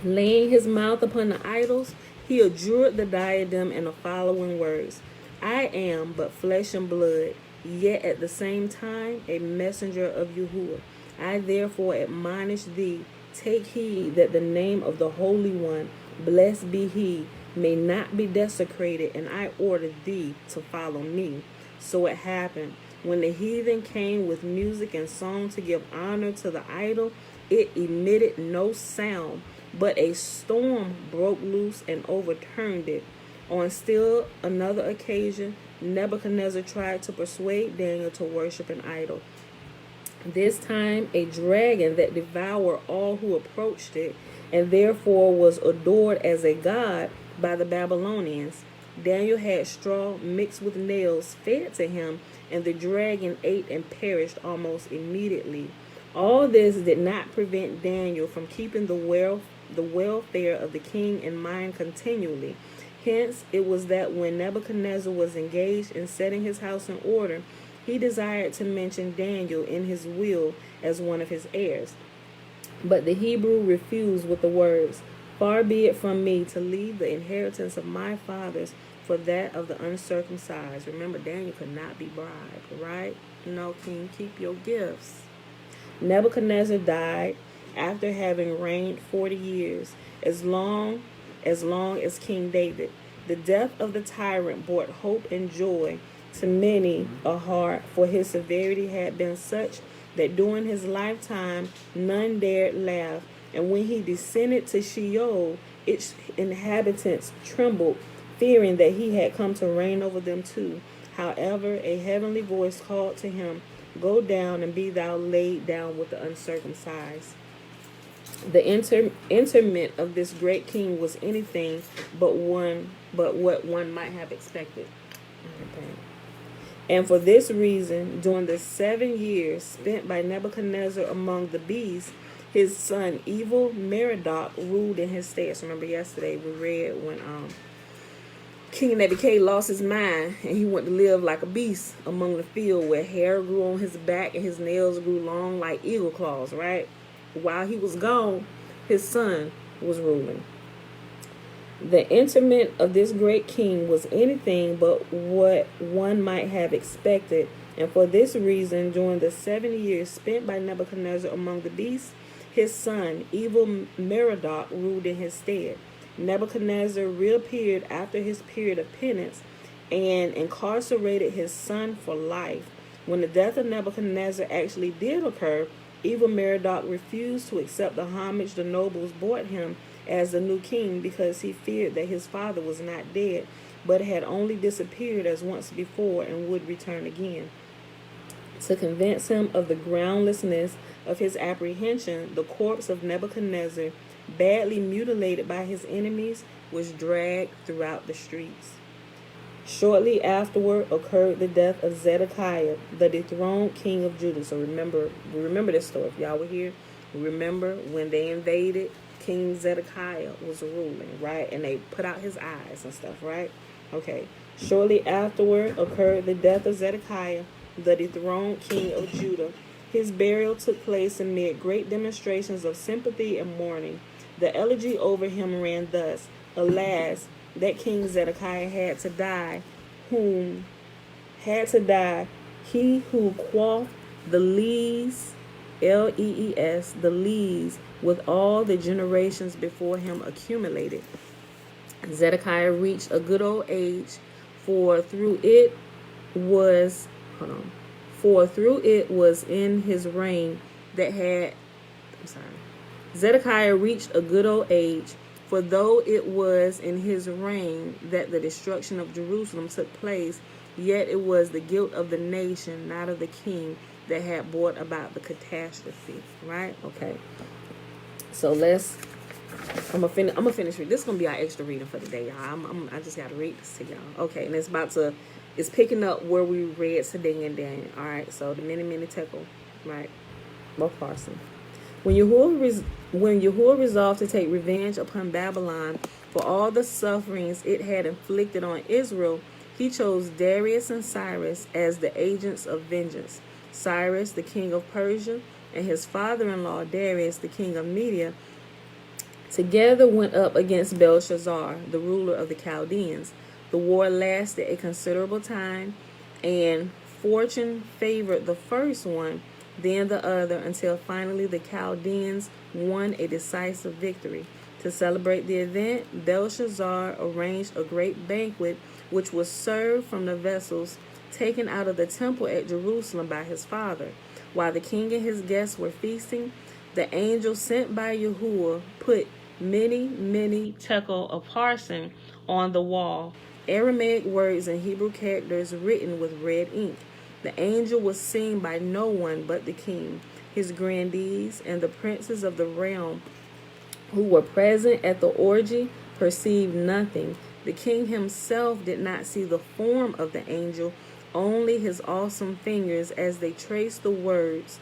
Laying his mouth upon the idols, he adjured the diadem in the following words. I am but flesh and blood, yet at the same time a messenger of Yahuwah. I therefore admonish thee, take heed that the name of the Holy One, blessed be he, may not be desecrated, and I order thee to follow me. So it happened, when the heathen came with music and song to give honor to the idol, it emitted no sound, but a storm broke loose and overturned it. On still another occasion, Nebuchadnezzar tried to persuade Daniel to worship an idol. This time, a dragon that devoured all who approached it, and therefore was adored as a god by the Babylonians. Daniel had straw mixed with nails fed to him, and the dragon ate and perished almost immediately. All this did not prevent Daniel from keeping the welfare of the king in mind continually. Hence, it was that when Nebuchadnezzar was engaged in setting his house in order, he desired to mention Daniel in his will as one of his heirs. But the Hebrew refused with the words, far be it from me to leave the inheritance of my fathers for that of the uncircumcised. Remember, Daniel could not be bribed, right? No, king, keep your gifts. Nebuchadnezzar died after having reigned 40 years, as long as King David. The death of the tyrant brought hope and joy to many a heart, for his severity had been such that during his lifetime none dared laugh, and when he descended to Sheol, its inhabitants trembled, fearing that he had come to reign over them too. However, a heavenly voice called to him, go down and be thou laid down with the uncircumcised. The interment of this great king was anything but what one might have expected. Okay. And for this reason, during the 7 years spent by Nebuchadnezzar among the beasts, his son Evil Merodach ruled in his stead. So remember yesterday we read when King Nebuchadnezzar lost his mind and he went to live like a beast among the field where hair grew on his back and his nails grew long like eagle claws, right? While he was gone, his son was ruling. The interment of this great king was anything but what one might have expected, and for this reason, during the 7 years spent by Nebuchadnezzar among the beasts, his son, Evil Merodach, ruled in his stead. Nebuchadnezzar reappeared after his period of penance and incarcerated his son for life. When the death of Nebuchadnezzar actually did occur, Evil Merodach refused to accept the homage the nobles brought him as the new king because he feared that his father was not dead, but had only disappeared as once before and would return again. To convince him of the groundlessness of his apprehension, the corpse of Nebuchadnezzar, badly mutilated by his enemies, was dragged throughout the streets. Shortly afterward occurred the death of Zedekiah, the dethroned king of Judah. So remember this story. If y'all were here, remember when they invaded, King Zedekiah was ruling, right? And they put out his eyes and stuff, right? Okay. Shortly afterward occurred the death of Zedekiah, the dethroned king of Judah. His burial took place amid great demonstrations of sympathy and mourning. The elegy over him ran thus: Alas, that King Zedekiah had to die, he who quaffed the lees, Lees, the lees, with all the generations before him accumulated. Zedekiah reached a good old age, for through it was in his reign that had Zedekiah reached a good old age, for though it was in his reign that the destruction of Jerusalem took place, yet it was the guilt of the nation, not of the king, that had brought about the catastrophe. Right? Okay. So I'm gonna finish reading. This is gonna be our extra reading for the day, y'all. I just gotta read this to y'all. Okay, and it's picking up where we read today and Daniel. All right. So the many tekel, right? Both Parson. When Yahuwah resolved to take revenge upon Babylon for all the sufferings it had inflicted on Israel, he chose Darius and Cyrus as the agents of vengeance. Cyrus, the king of Persia, and his father-in-law Darius, the king of Media, together went up against Belshazzar, the ruler of the Chaldeans. The war lasted a considerable time, and fortune favored the first one, then the other, until finally the Chaldeans won a decisive victory. To celebrate the event, Belshazzar arranged a great banquet which was served from the vessels taken out of the temple at Jerusalem by his father. While the king and his guests were feasting, the angel sent by Yahuwah put many tekel of parson on the wall, Aramaic words and Hebrew characters written with red ink. The angel was seen by no one but the king, his grandees, and the princes of the realm who were present at the orgy perceived nothing. The king himself did not see the form of the angel, only his awesome fingers as they traced the words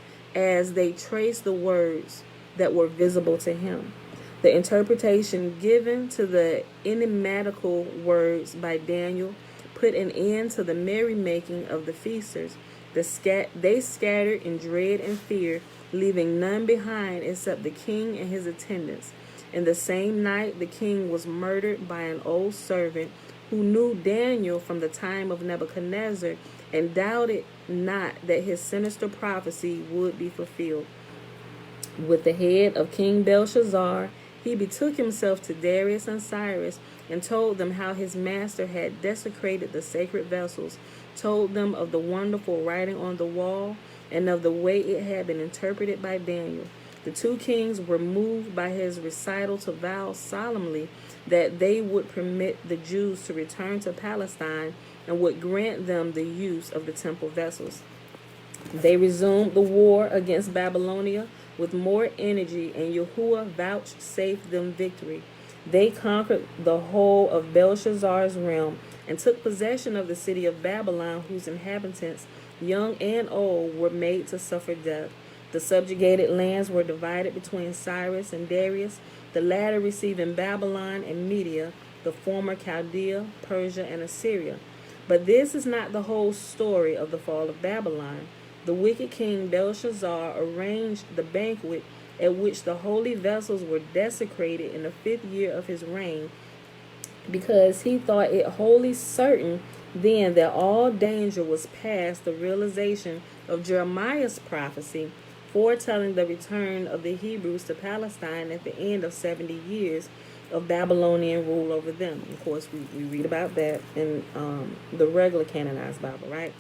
that were visible to him. The interpretation given to the enigmatical words by Daniel put an end to the merrymaking of the feasters. They scattered in dread and fear, leaving none behind except the king and his attendants. In the same night, the king was murdered by an old servant who knew Daniel from the time of Nebuchadnezzar and doubted not that his sinister prophecy would be fulfilled. With the head of King Belshazzar, he betook himself to Darius and Cyrus and told them how his master had desecrated the sacred vessels, told them of the wonderful writing on the wall, and of the way it had been interpreted by Daniel. The two kings were moved by his recital to vow solemnly that they would permit the Jews to return to Palestine and would grant them the use of the temple vessels. They resumed the war against Babylonia with more energy, and Yahuwah vouchsafed them victory. They conquered the whole of Belshazzar's realm, and took possession of the city of Babylon, whose inhabitants, young and old, were made to suffer death. The subjugated lands were divided between Cyrus and Darius, the latter receiving Babylon and Media, the former Chaldea, Persia, and Assyria. But this is not the whole story of the fall of Babylon. The wicked king Belshazzar arranged the banquet at which the holy vessels were desecrated in the 5th year of his reign, because he thought it wholly certain then that all danger was past the realization of Jeremiah's prophecy, foretelling the return of the Hebrews to Palestine at the end of 70 years of Babylonian rule over them. Of course, we read about that in the regular canonized Bible, right?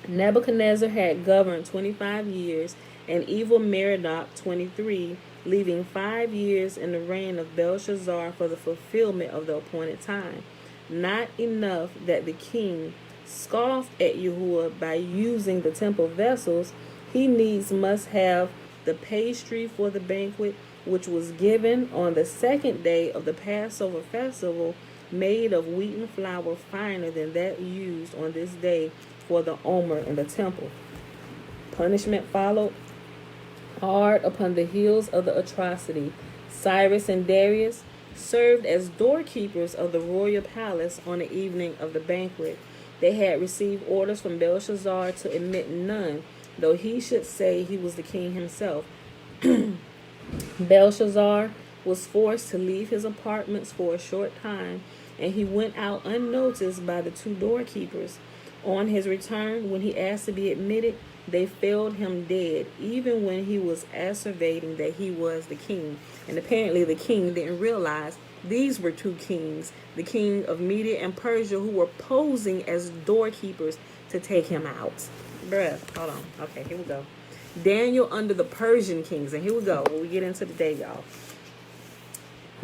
Nebuchadnezzar had governed 25 years, and evil Merodach 23, leaving 5 years in the reign of Belshazzar for the fulfillment of the appointed time. Not enough that the king scoffed at Yahuwah by using the temple vessels, he needs must have the pastry for the banquet, which was given on the 2nd day of the Passover festival, made of wheaten flour finer than that used on this day for the Omer in the temple. Punishment followed hard upon the heels of the atrocity. Cyrus and Darius served as doorkeepers of the royal palace on the evening of the banquet. They had received orders from Belshazzar to admit none, though he should say he was the king himself. Belshazzar was forced to leave his apartments for a short time, and he went out unnoticed by the 2 doorkeepers. On his return, when he asked to be admitted, they found him dead, even when he was asseverating that he was the king. And apparently the king didn't realize these were 2 kings, the king of Media and Persia, who were posing as doorkeepers to take him out. Bruh, hold on. Okay, here we go. Daniel under the Persian kings. And here we go. When we get into the day, y'all.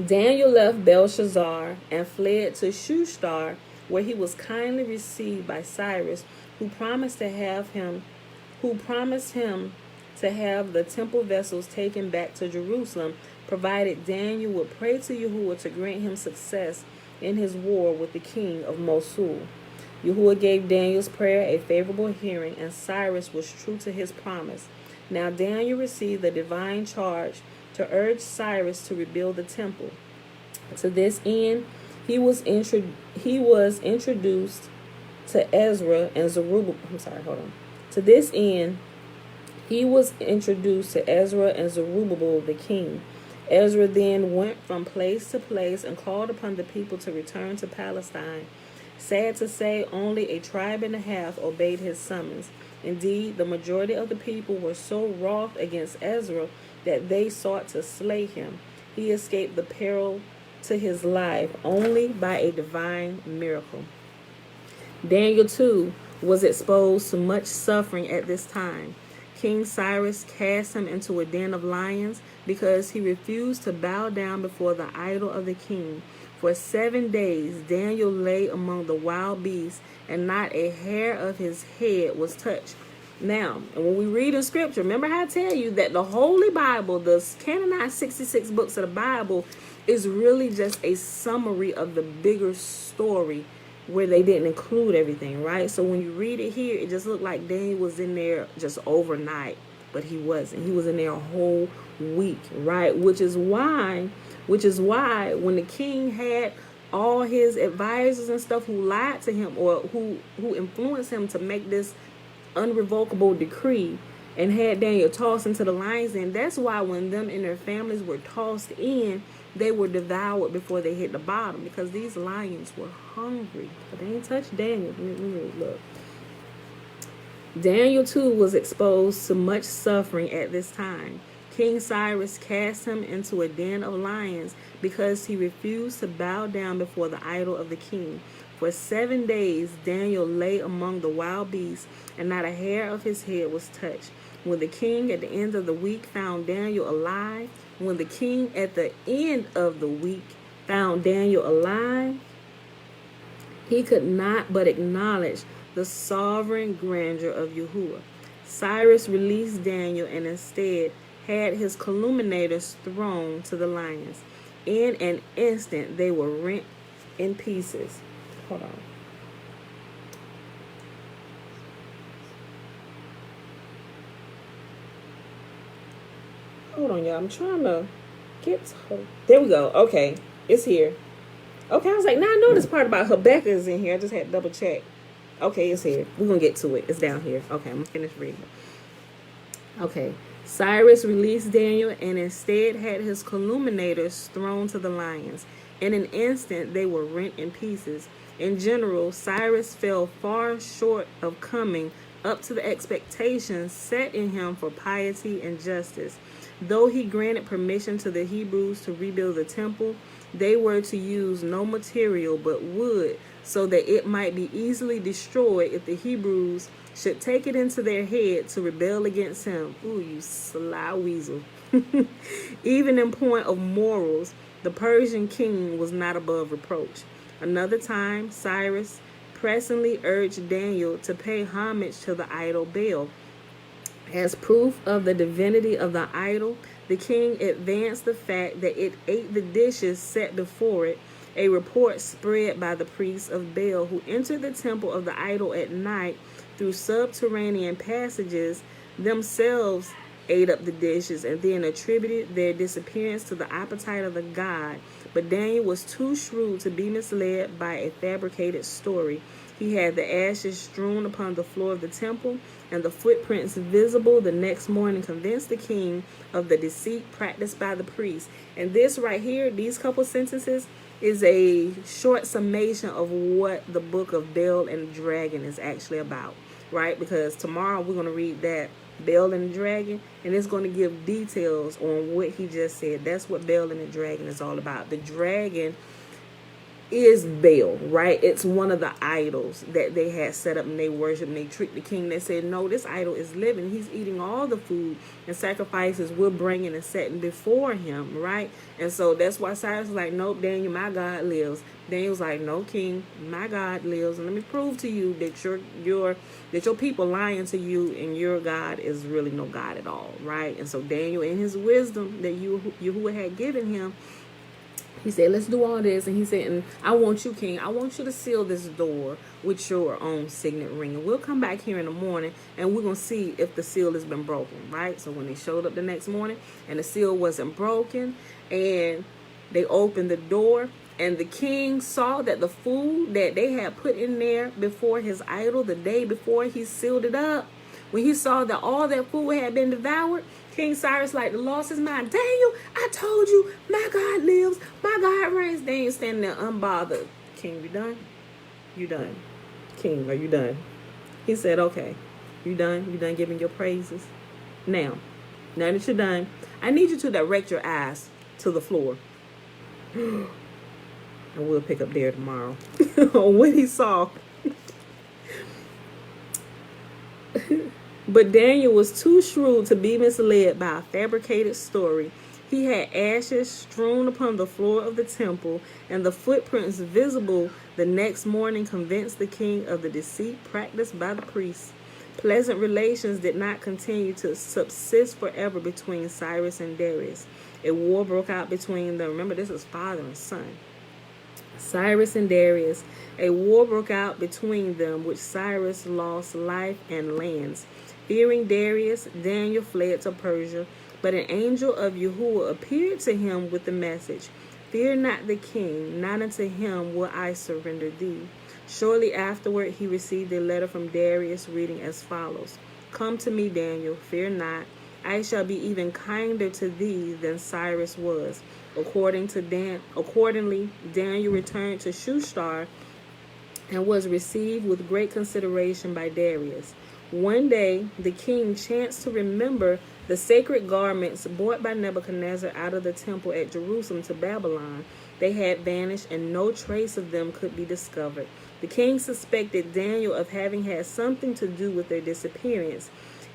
Daniel left Belshazzar and fled to Shushtar, where he was kindly received by Cyrus, who promised him to have the temple vessels taken back to Jerusalem, provided Daniel would pray to Yahuwah to grant him success in his war with the king of Mosul. Yahuwah gave Daniel's prayer a favorable hearing, and Cyrus was true to his promise. Now Daniel received the divine charge to urge Cyrus to rebuild the temple. To this end, he was introduced to Ezra and Zerubbabel. To this end, he was introduced to Ezra and Zerubbabel the king. Ezra then went from place to place and called upon the people to return to Palestine. Sad to say, only a tribe and a half obeyed his summons. Indeed, the majority of the people were so wroth against Ezra that they sought to slay him. He escaped the peril to his life only by a divine miracle. Daniel, too, was exposed to much suffering at this time. King Cyrus cast him into a den of lions because he refused to bow down before the idol of the king. For 7 days Daniel lay among the wild beasts, and not a hair of his head was touched. Now, and when we read in scripture, remember how I tell you that the Holy Bible, the canonized 66 books of the Bible, is really just a summary of the bigger story where they didn't include everything, right? So when you read it here, it just looked like Daniel was in there just overnight, but he wasn't. He was in there a whole week, right? Which is why when the king had all his advisors and stuff who lied to him or who influenced him to make this unrevocable decree and had Daniel tossed into the lion's den, that's why when them and their families were tossed in, they were devoured before they hit the bottom, because these lions were hungry. But they didn't touch Daniel. Look. Daniel, too, was exposed to much suffering at this time. King Cyrus cast him into a den of lions because he refused to bow down before the idol of the king. For 7 days Daniel lay among the wild beasts, and not a hair of his head was touched. When the king at the end of the week found Daniel alive, he could not but acknowledge the sovereign grandeur of Yahuwah. Cyrus released Daniel and instead had his calumniators thrown to the lions. In an instant, they were rent in pieces. Hold on. Hold on, y'all. I'm trying to get to her. There we go. Okay. It's here. Okay, I was like, now I know this part about Habakkuk is in here. I just had to double check. Okay, it's here. We're going to get to it. It's down here. Okay, I'm going to finish reading. Okay. Cyrus released Daniel and instead had his calumniators thrown to the lions. In an instant, they were rent in pieces. In general, Cyrus fell far short of coming up to the expectations set in him for piety and justice. Though he granted permission to the Hebrews to rebuild the temple, they were to use no material but wood, so that it might be easily destroyed if the Hebrews should take it into their head to rebel against him. Ooh, you sly weasel. Even in point of morals, the Persian king was not above reproach. Another time, Cyrus pressingly urged Daniel to pay homage to the idol Baal. As proof of the divinity of the idol, the king advanced the fact that it ate the dishes set before it, a report spread by the priests of Baal who entered the temple of the idol at night through subterranean passages, themselves ate up the dishes and then attributed their disappearance to the appetite of the god. But Daniel was too shrewd to be misled by a fabricated story. He had the ashes strewn upon the floor of the temple, and the footprints visible the next morning convinced the king of the deceit practiced by the priests. And this right here, these couple sentences, is a short summation of what the book of Baal and the Dragon is actually about, right? Because tomorrow we're going to read that, Baal and the Dragon, and it's going to give details on what he just said. That's what Baal and the Dragon is all about. The dragon is Baal, right? It's one of the idols that they had set up and they worship, and they tricked the king. They said, no, this idol is living. He's eating all the food and sacrifices we're bringing and setting before him, right? And so that's why Cyrus was like, nope, Daniel, my God lives. Daniel's like, no, king, my God lives, and let me prove to you that your people lying to you and your God is really no God at all, right? And so Daniel, in his wisdom that Yahweh had given him, he said, let's do all this. And he said, and I want you, king, I want you to seal this door with your own signet ring. And we'll come back here in the morning and we're going to see if the seal has been broken, right? So when they showed up the next morning and the seal wasn't broken and they opened the door, and the king saw that the food that they had put in there before his idol the day before he sealed it up, when he saw that all that food had been devoured, King Cyrus lost his mind. Daniel, I told you, my God lives, my God reigns. Daniel standing there unbothered. King, you done? You done? King, are you done? He said, okay, you done? You done giving your praises? Now that you're done, I need you to direct your eyes to the floor. And we'll pick up there tomorrow on what he saw. But Daniel was too shrewd to be misled by a fabricated story. He had ashes strewn upon the floor of the temple, and the footprints visible the next morning convinced the king of the deceit practiced by the priests. Pleasant relations did not continue to subsist forever between Cyrus and Darius. A war broke out between them. Remember, this is father and son. Cyrus and Darius. A war broke out between them, which Cyrus lost life and lands. Fearing Darius, Daniel fled to Persia, but an angel of Yahuwah appeared to him with the message, fear not the king, not unto him will I surrender thee. Shortly afterward, he received a letter from Darius reading as follows, come to me, Daniel, fear not. I shall be even kinder to thee than Cyrus was. Accordingly, Daniel returned to Shushtar and was received with great consideration by Darius. One day, the king chanced to remember the sacred garments brought by Nebuchadnezzar out of the temple at Jerusalem to Babylon. They had vanished, and no trace of them could be discovered. The king suspected Daniel of having had something to do with their disappearance.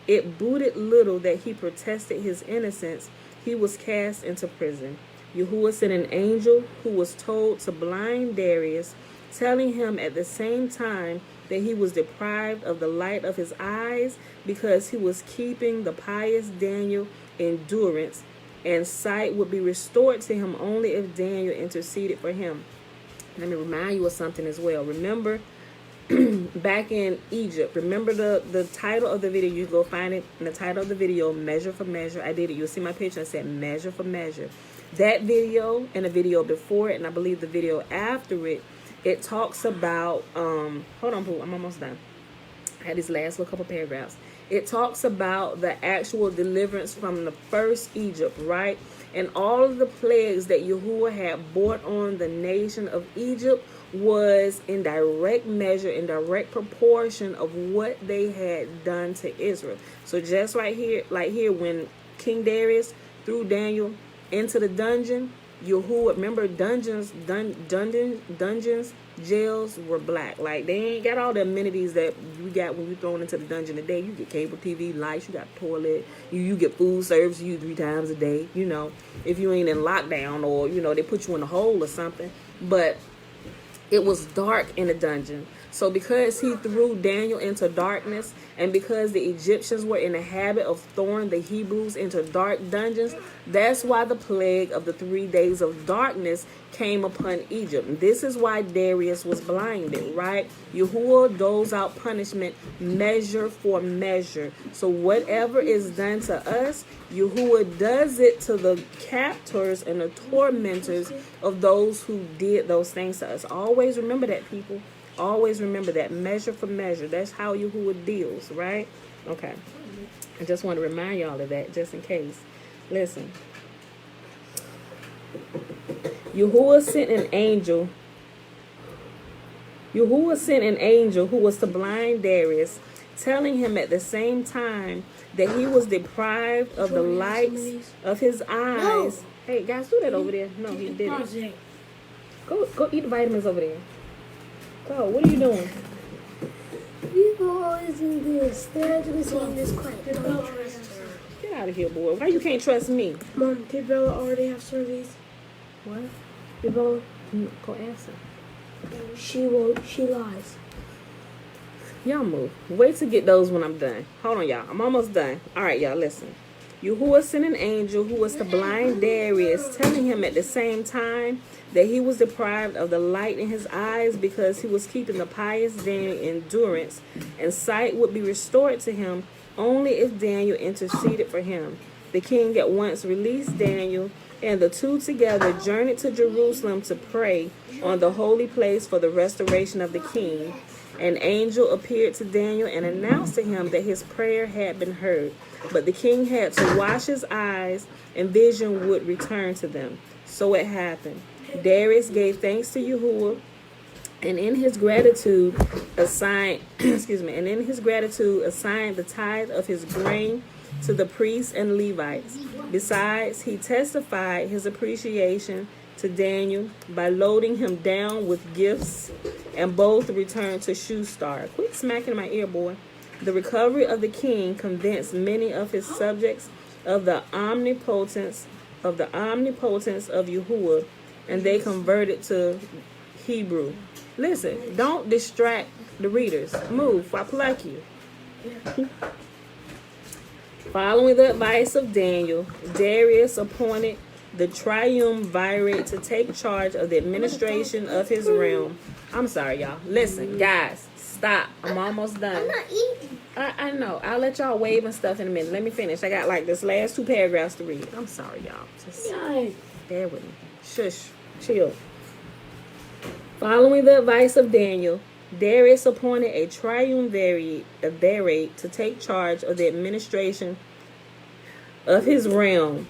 It booted little that he protested his innocence. He was cast into prison. Yahuwah sent an angel who was told to blind Darius, telling him at the same time that he was deprived of the light of his eyes because he was keeping the pious Daniel endurance, and sight would be restored to him only if Daniel interceded for him. let me remind you of something as well. Remember, back in Egypt, remember the title of the video, you go find it in the title of the video, Measure for Measure. I did it. You'll see my picture. I said Measure for Measure. That video and the video before it, and I believe the video after it, it talks about, hold on, Pooh, I'm almost done. I had these last little couple paragraphs. It talks about the actual deliverance from the first Egypt, right? And all of the plagues that Yahuwah had brought on the nation of Egypt was in direct measure, in direct proportion of what they had done to Israel. So just right here, like here, when King Darius threw Daniel into the dungeon, Yahuwah, remember dungeons, jails were black. Like, they ain't got all the amenities that you got when you thrown into the dungeon today. You get cable TV, lights, you got toilet, you get food served to you 3 times a day, you know, if you ain't in lockdown, or, you know, they put you in a hole or something. But it was dark in the dungeon. So because he threw Daniel into darkness, and because the Egyptians were in the habit of throwing the Hebrews into dark dungeons, that's why the plague of the 3 days of darkness came upon Egypt. This is why Darius was blinded, right? Yahuwah doles out punishment measure for measure. So whatever is done to us, Yahuwah does it to the captors and the tormentors of those who did those things to us. Always remember that, people. Always remember that. Measure for measure. That's how Yahuwah deals, right? Okay. I just want to remind y'all of that, just in case. Listen. Yahuwah sent an angel. Yahuwah sent an angel who was to blind Darius, telling him at the same time that he was deprived of the lights of his eyes. No. Hey, guys, do that over there. No, he didn't. Go eat the vitamins over there. Go, what are you doing? People always do this. They're actually saying this quiet. Don't trust her. Get out of here, boy. Why you can't trust me? Mom, did Bella already have surveys? What? Did Bella? Go answer. She won't. She lies. Y'all move. Wait to get those when I'm done. Hold on, y'all. I'm almost done. All right, y'all, listen. Yahuwah sent an angel who was to blind Darius, telling him at the same time that he was deprived of the light in his eyes because he was keeping the pious Daniel in endurance, and sight would be restored to him only if Daniel interceded for him. The king at once released Daniel, and the two together journeyed to Jerusalem to pray on the holy place for the restoration of the king. An angel appeared to Daniel and announced to him that his prayer had been heard, but the king had to wash his eyes, and vision would return to them. So it happened. Darius gave thanks to Yahuwah, and in his gratitude assigned the tithe of his grain to the priests and Levites. Besides, he testified his appreciation to Daniel by loading him down with gifts, and both returned to Shustar. Quit smacking my ear, boy. The recovery of the king convinced many of his subjects of the omnipotence of Yahuwah, and they converted to Hebrew. Listen, don't distract the readers. Move, I pluck you. Following the advice of Daniel, Darius appointed the triumvirate to take charge of the administration of his realm. I'm sorry, y'all. Listen, guys, stop. I'm almost done. I'm not eating. I know. I'll let y'all wave and stuff in a minute. Let me finish. I got like this last 2 paragraphs to read. I'm sorry, y'all. Just bear with me. Shush. Chill. Following the advice of Daniel, Darius appointed a triumvirate to take charge of the administration of his realm,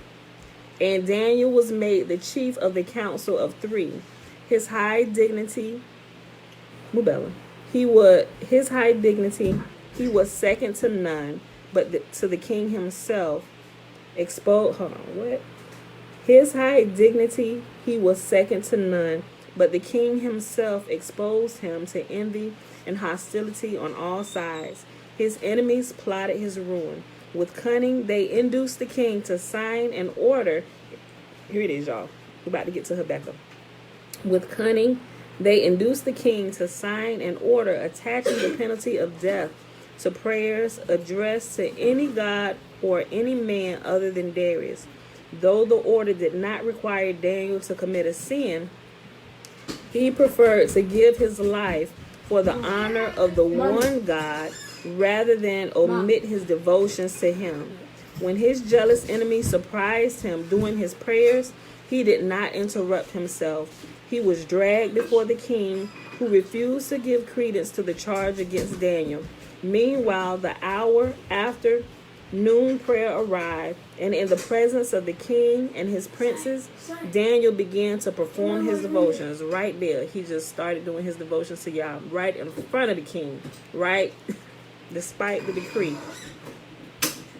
and Daniel was made the chief of the council of 3. His high dignity, he was second to none, but to the king himself His high dignity, he was second to none, but the king himself exposed him to envy and hostility on all sides. His enemies plotted his ruin. With cunning, they induced the king to sign an order. Here it is, y'all. We're about to get to Habakkuk. With cunning, they induced the king to sign an order attaching the penalty of death to prayers addressed to any god or any man other than Darius. Though the order did not require Daniel to commit a sin, He preferred to give his life for the honor of the one God rather than omit his devotions to him. When his jealous enemy surprised him doing his prayers, he did not interrupt himself. He was dragged before the king, who refused to give credence to the charge against Daniel. Meanwhile, the hour after noon prayer arrived, and in the presence of the king and his princes, Daniel began to perform his devotions right there. He just started doing his devotions to Yah right in front of the king, right despite the decree.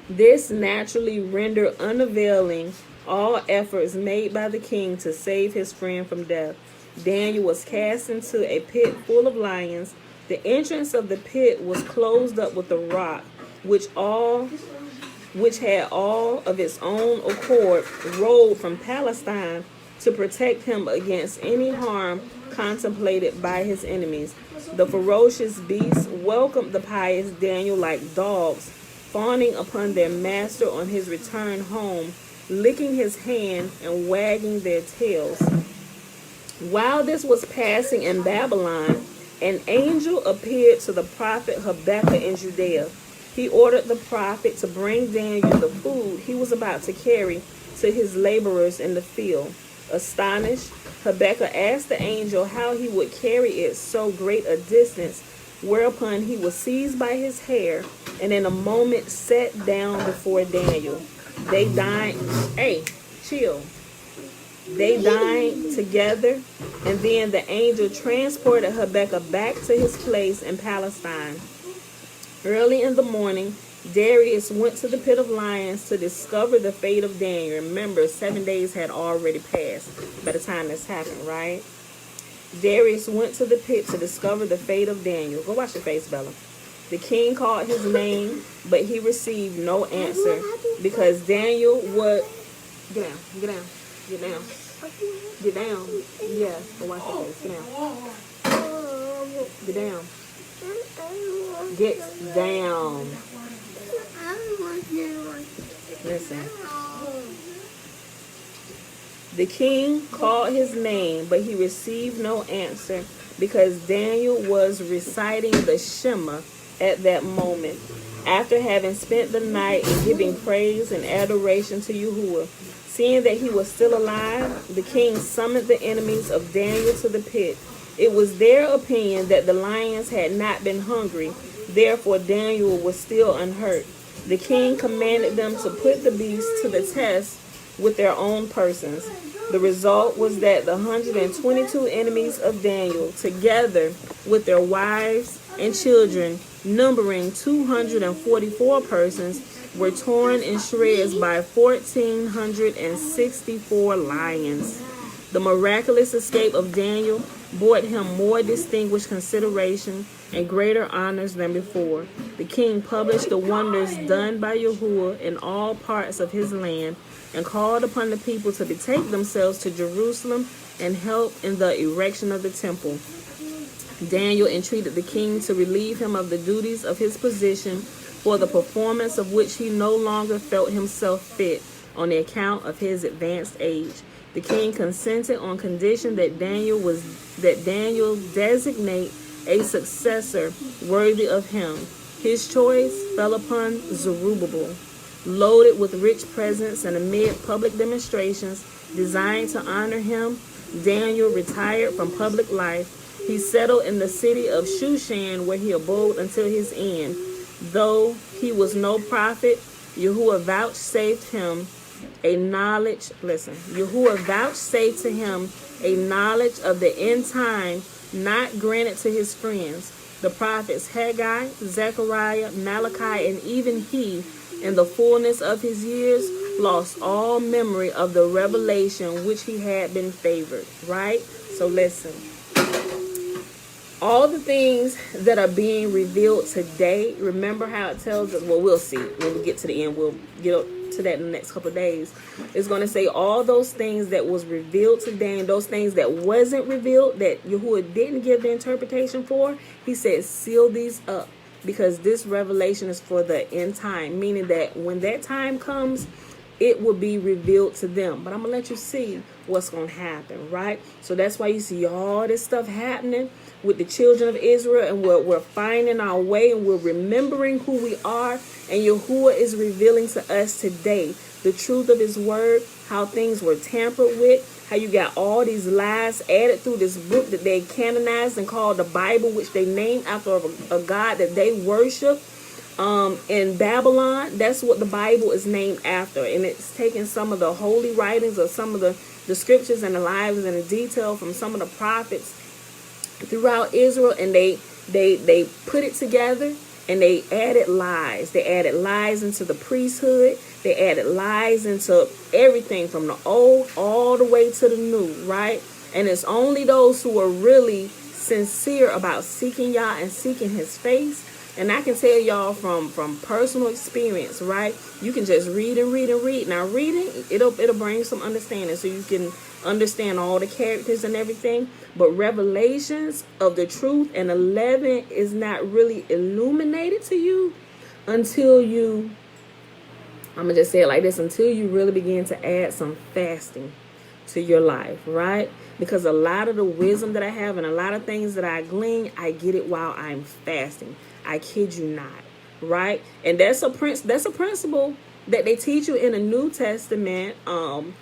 This naturally rendered unavailing all efforts made by the king to save his friend from death. Daniel was cast into a pit full of lions. The entrance of the pit was closed up with a rock, which had all of its own accord rolled from Palestine to protect him against any harm contemplated by his enemies. The ferocious beasts welcomed the pious Daniel like dogs, fawning upon their master on his return home, licking his hand and wagging their tails. While this was passing in Babylon, an angel appeared to the prophet Habakkuk in Judea. He ordered the prophet to bring Daniel the food he was about to carry to his laborers in the field. Astonished, Habakkuk asked the angel how he would carry it so great a distance, whereupon he was seized by his hair and in a moment sat down before Daniel. They dined. Hey, chill. They dined together, and then the angel transported Habakkuk back to his place in Palestine. Early in the morning, Darius went to the pit of lions to discover the fate of Daniel. Remember, 7 days had already passed by the time this happened, right? Darius went to the pit to discover the fate of Daniel. Go wash your face, Bella. The king called his name, but he received no answer because Daniel was... Get down, get down, get down. Get down. Yeah, go wash your face. Get down. Get down. Get down. Listen. The king called his name, but he received no answer because Daniel was reciting the Shema at that moment. After having spent the night in giving praise and adoration to Yahuwah, seeing that he was still alive, the king summoned the enemies of Daniel to the pit. It was their opinion that the lions had not been hungry, therefore Daniel was still unhurt. The king commanded them to put the beasts to the test with their own persons. The result was that the 122 enemies of Daniel, together with their wives and children, numbering 244 persons, were torn in shreds by 1,464 lions. The miraculous escape of Daniel brought him more distinguished consideration and greater honors than before. The king published the wonders done by Yahuwah in all parts of his land and called upon the people to betake themselves to Jerusalem and help in the erection of the temple. Daniel entreated the king to relieve him of the duties of his position, for the performance of which he no longer felt himself fit on the account of his advanced age. The king consented on condition that Daniel designate a successor worthy of him. His choice fell upon Zerubbabel. Loaded with rich presents and amid public demonstrations designed to honor him, Daniel retired from public life. He settled in the city of Shushan, where he abode until his end. Though he was no prophet, Yahuwah vouchsafed him a knowledge. Yahuwah vouchsafed to him a knowledge of the end time not granted to his friends, the prophets Haggai, Zechariah, Malachi, and even he, in the fullness of his years, lost all memory of the revelation which he had been favored. Right? So listen. All the things that are being revealed today, remember how it tells us, well, we'll see. When we get to the end, we'll get to that in the next couple of days. It's going to say all those things that was revealed today and those things that wasn't revealed, that Yahuwah didn't give the interpretation for, he said, seal these up, because this revelation is for the end time, meaning that when that time comes, it will be revealed to them. But I'm going to let you see what's going to happen, right? So that's why you see all this stuff happening with the children of Israel, and we're finding our way, and we're remembering who we are. And Yahuwah is revealing to us today the truth of his word, how things were tampered with, how you got all these lies added through this book that they canonized and called the Bible, which they named after a God that they worship. In Babylon, that's what the Bible is named after, and it's taking some of the holy writings or some of the scriptures and the lives and the detail from some of the prophets throughout Israel, and they put it together, and they added lies. They added lies into the priesthood. They added lies into everything from the old all the way to the new, right? And it's only those who are really sincere about seeking Yah and seeking his face. And I can tell y'all from personal experience, right? You can just read and read and read. Now, reading, it'll bring some understanding, so you can understand all the characters and everything. But revelations of the truth and 11 is not really illuminated to you until you, I'm going to just say it like this, until you really begin to add some fasting to your life, right? Because a lot of the wisdom that I have and a lot of things that I glean, I get it while I'm fasting. I kid you not, right? And that's a principle that they teach you in the New Testament. Although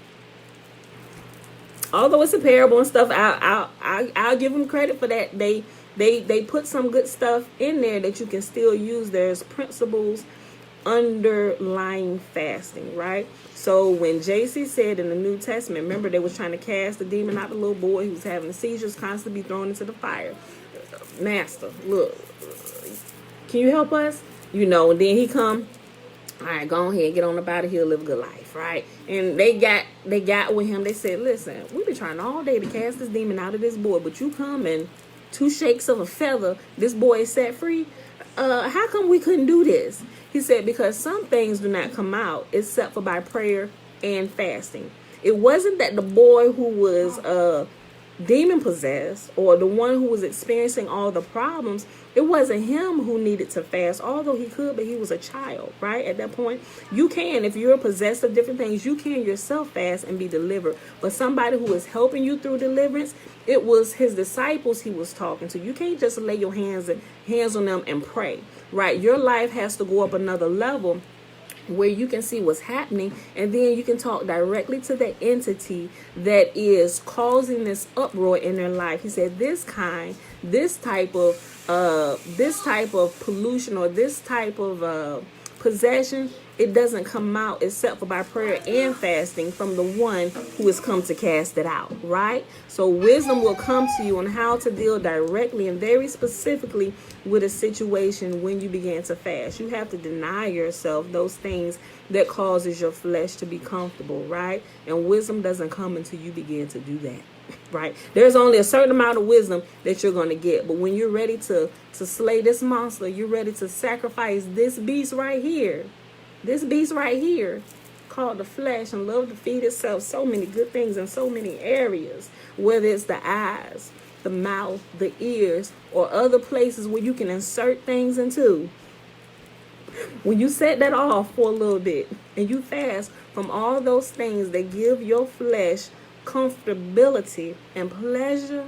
it's a parable and stuff, I'll give them credit for that. They put some good stuff in there that you can still use. There's principles underlying fasting, right? So when JC said in the New Testament, remember they was trying to cast the demon out the little boy who was having seizures, constantly thrown into the fire. Master, look, can you help us? And then he come, all right, go ahead, get on up out of here, live a good life, right? And they got with him. They said, listen, we've been trying all day to cast this demon out of this boy, but you come and 2 shakes of a feather, this boy is set free. How come we couldn't do this? He said, because some things do not come out except for by prayer and fasting. It wasn't that the boy who was demon possessed or the one who was experiencing all the problems, it wasn't him who needed to fast, although he could, but he was a child, right? At that point, you can, if you're possessed of different things, you can yourself fast and be delivered. But somebody who is helping you through deliverance, it was his disciples he was talking to. You can't just lay your hands on them and pray, right? Your life has to go up another level where you can see what's happening, and then you can talk directly to the entity that is causing this uproar in their life. He said this type of pollution or this type of possession, it doesn't come out except for by prayer and fasting from the one who has come to cast it out, right? So wisdom will come to you on how to deal directly and very specifically with a situation when you begin to fast. You have to deny yourself those things that causes your flesh to be comfortable, right? And wisdom doesn't come until you begin to do that, right? There's only a certain amount of wisdom that you're going to get. But when you're ready to slay this monster, you're ready to sacrifice this beast right here, called the flesh, and love to feed itself so many good things in so many areas, whether it's the eyes, the mouth, the ears, or other places where you can insert things into. When you set that off for a little bit and you fast from all those things that give your flesh comfortability and pleasure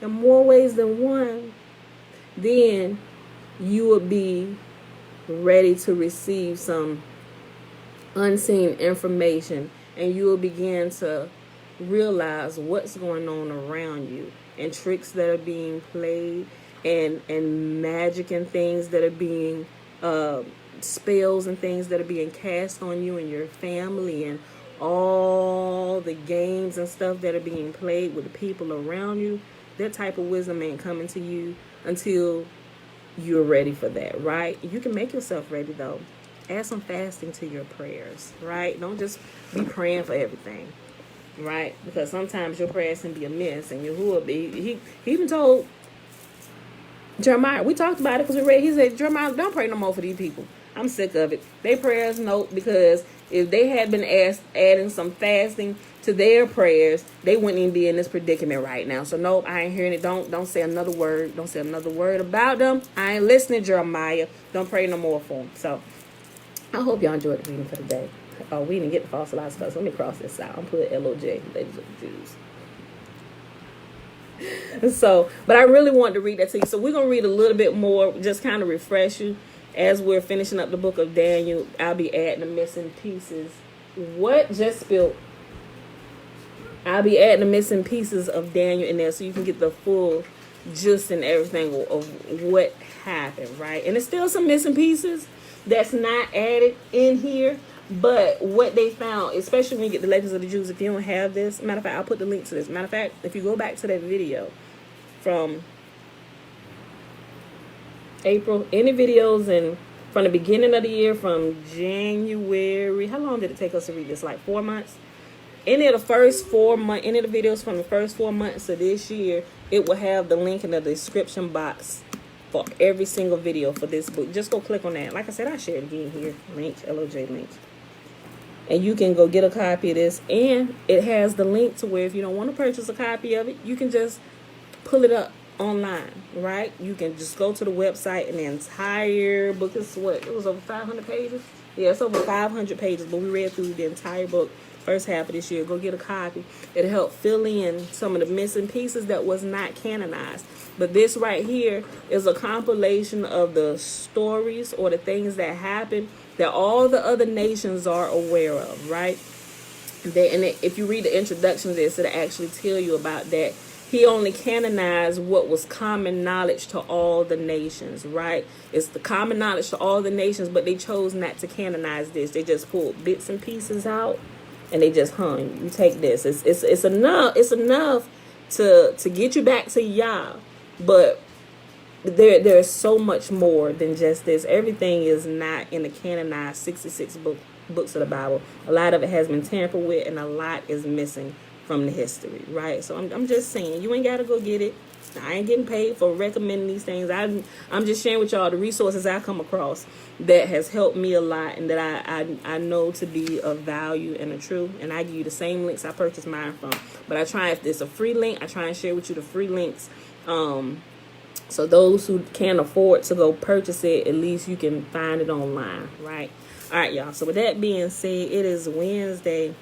in more ways than one, then you will be ready to receive some unseen information, and you will begin to realize what's going on around you, and tricks that are being played, and magic and things that are being spells and things that are being cast on you and your family, and all the games and stuff that are being played with the people around you. That type of wisdom ain't coming to you until you're ready for that, right? You can make yourself ready though. Add some fasting to your prayers, right? Don't just be praying for everything, right? Because sometimes your prayers can be amiss, and Yahuwah, he even told Jeremiah, we talked about it because we read, he said, Jeremiah, don't pray no more for these people. I'm sick of it. Their prayers, no, because if they had been adding some fasting to their prayers, they wouldn't even be in this predicament right now. So nope, I ain't hearing it. Don't say another word. Don't say another word about them. I ain't listening, Jeremiah. Don't pray no more for them. So I hope y'all enjoyed the reading for today. Oh, we didn't get the fossilized stuff. So let me cross this out. I'm put LOJ, Ladies of the Jews. So, but I really wanted to read that to you. So we're going to read a little bit more, just kind of refresh you as we're finishing up the book of Daniel. I'll be adding the missing pieces. What just spilled? I'll be adding the missing pieces of Daniel in there so you can get the full gist and everything of what happened, right? And there's still some missing pieces that's not added in here. But what they found, especially when you get the Legends of the Jews, if you don't have this, matter of fact, I'll put the link to this. Matter of fact, if you go back to that video from April, any videos and from the beginning of the year, from January, how long did it take us to read this? Like 4 months? Any of the first 4 months, any of the videos from the first 4 months of this year, it will have the link in the description box for every single video for this book. Just go click on that. Like I said, I shared it again here. Link, LOJ link. And you can go get a copy of this. And it has the link to where if you don't want to purchase a copy of it, you can just pull it up online, right? You can just go to the website and the entire book is what? It was over 500 pages? Yeah, it's over 500 pages, but we read through the entire book first half of this year. Go get a copy. It'll help fill in some of the missing pieces that was not canonized. But this right here is a compilation of the stories or the things that happened that all the other nations are aware of, right? If you read the introduction to this, it'll actually tell you about that. He only canonized what was common knowledge to all the nations, right? It's the common knowledge to all the nations, but they chose not to canonize this. They just pulled bits and pieces out, and they just hung. You take this. It's enough. It's enough to get you back to Yah, but there's so much more than just this. Everything is not in the canonized 66 books of the Bible. A lot of it has been tampered with, and a lot is missing from the history, right? So I'm just saying, you ain't got to go get it. I ain't getting paid for recommending these things. I'm just sharing with y'all the resources I come across that has helped me a lot and that I know to be of value and a true. And I give you the same links I purchased mine from. But I try, if it's a free link, I try and share with you the free links. So those who can't afford to go purchase it, at least you can find it online, right? All right, y'all. So with that being said, it is Wednesday,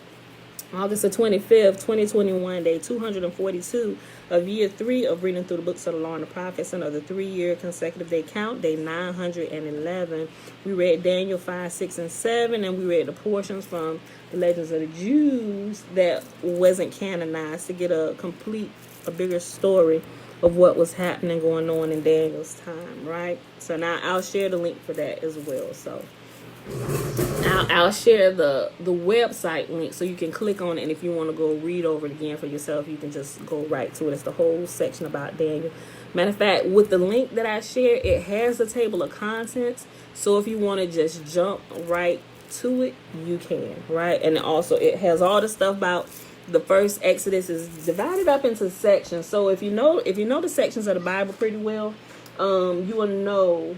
August the 25th, 2021, day 242 of year 3 of reading through the books of the law and the prophets, another 3-year consecutive day count, day 911. We read Daniel 5, 6, and 7, and we read the portions from the Legends of the Jews that wasn't canonized to get a bigger story of what was happening, going on in Daniel's time, right? So now I'll share the link for that as well. So I'll share the website link so you can click on it, and if you want to go read over it again for yourself, you can just go right to it. It's the whole section about Daniel. Matter of fact, with the link that I share, it has a table of contents, so if you want to just jump right to it, you can, right? And also it has all the stuff about the first Exodus is divided up into sections. So if you know the sections of the Bible pretty well, you will know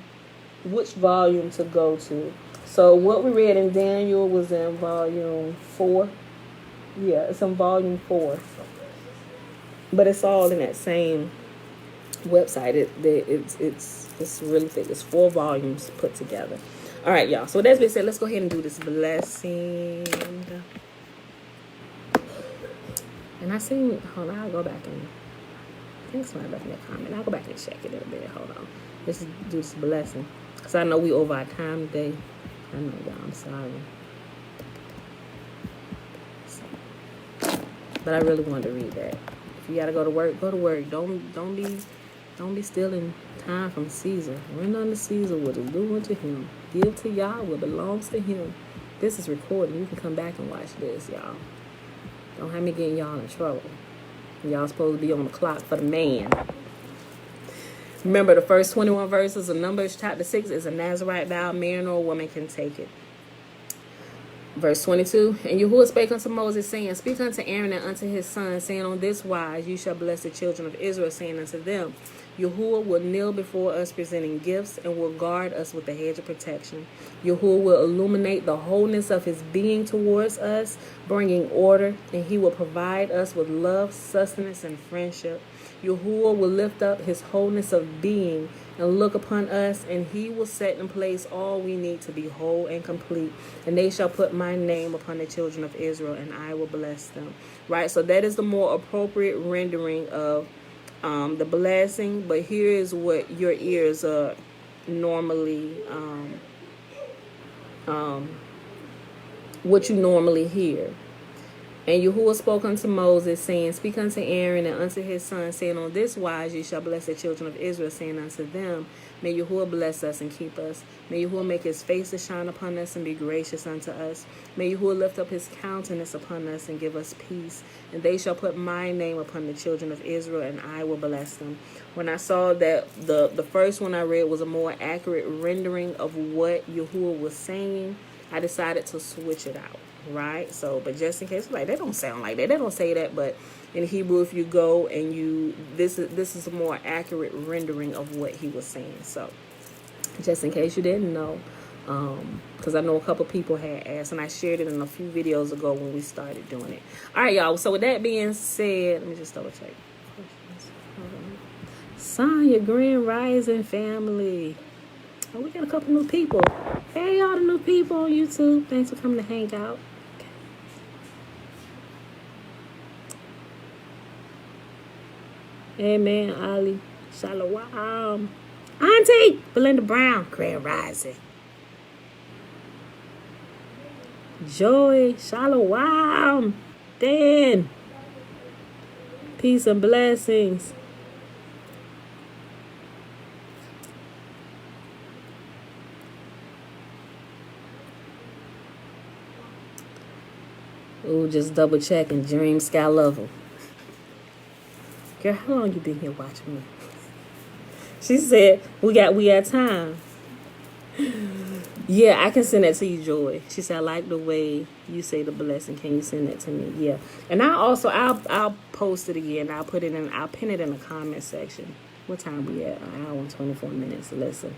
which volume to go to. So what we read in Daniel was in volume 4. Yeah, it's in volume 4. But it's all in that same website. It's really thick. It's 4 volumes put together. All right, y'all. So with that being said, let's go ahead and do this blessing. And I seen, hold on, I'll go back and, I think somebody left me a comment. I'll go back and check it in a bit. Hold on. Let's do this blessing. Because I know we over our time today. I know, y'all. I'm sorry. But I really wanted to read that. If you got to go to work, go to work. Don't be stealing time from Caesar. Render unto Caesar what is due unto him. Give to Yah what belongs to him. This is recorded. You can come back and watch this, y'all. Don't have me getting y'all in trouble. Y'all supposed to be on the clock for the man. Remember, the first 21 verses of Numbers chapter 6 is a Nazirite vow. Man or woman can take it. Verse 22, and Yahuwah spake unto Moses, saying, Speak unto Aaron and unto his sons, saying, On this wise you shall bless the children of Israel, saying unto them, Yahuwah will kneel before us, presenting gifts, and will guard us with a hedge of protection. Yahuwah will illuminate the wholeness of his being towards us, bringing order, and he will provide us with love, sustenance, and friendship. Yahuwah will lift up his wholeness of being and look upon us, and he will set in place all we need to be whole and complete. And they shall put my name upon the children of Israel, and I will bless them. Right? So that is the more appropriate rendering of the blessing. But here is what your ears are normally what you normally hear. And Yahuwah spoke unto Moses, saying, Speak unto Aaron and unto his sons, saying, On this wise ye shall bless the children of Israel, saying unto them, May Yahuwah bless us and keep us. May Yahuwah make his face to shine upon us and be gracious unto us. May Yahuwah lift up his countenance upon us and give us peace. And they shall put my name upon the children of Israel, and I will bless them. When I saw that the first one I read was a more accurate rendering of what Yahuwah was saying, I decided to switch it out. Right? So, but just in case, like, they don't sound like that. They don't say that, but in Hebrew, if you go and this is a more accurate rendering of what he was saying. So, just in case you didn't know, because I know a couple people had asked, and I shared it in a few videos ago when we started doing it. All right, y'all. So with that being said, let me just double check. Sonya, Grand Rising family. Oh, we got a couple new people. Hey, all the new people on YouTube. Thanks for coming to hang out. Amen, Ali. Shalom. Auntie Belinda Brown. Grand Rising. Joy. Shalom. Dan. Peace and blessings. Ooh, just double checking. Dream Sky Lover. Girl, how long you been here watching me? She said, we got time. Yeah, I can send that to you, Joy. She said, I like the way you say the blessing. Can you send that to me? Yeah. And I'll post it again. I'll pin it in the comment section. What time we at? An hour and 24 minutes. Listen.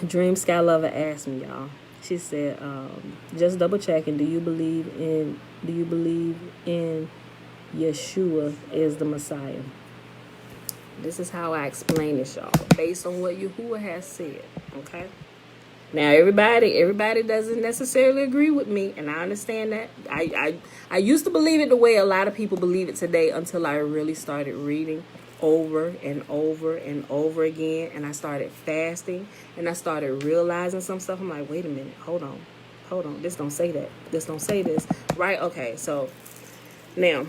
Dream Sky Lover asked me, y'all. She said, just double checking, do you believe in Yashua is the Messiah? This is how I explain this, y'all, based on what Yahuwah has said. Okay. Now everybody doesn't necessarily agree with me, and I understand that. I used to believe it the way a lot of people believe it today until I really started reading over and over and over again, and I started fasting, and I started realizing some stuff. I'm like, wait a minute, hold on, this don't say that, this don't say this, right? Okay, so now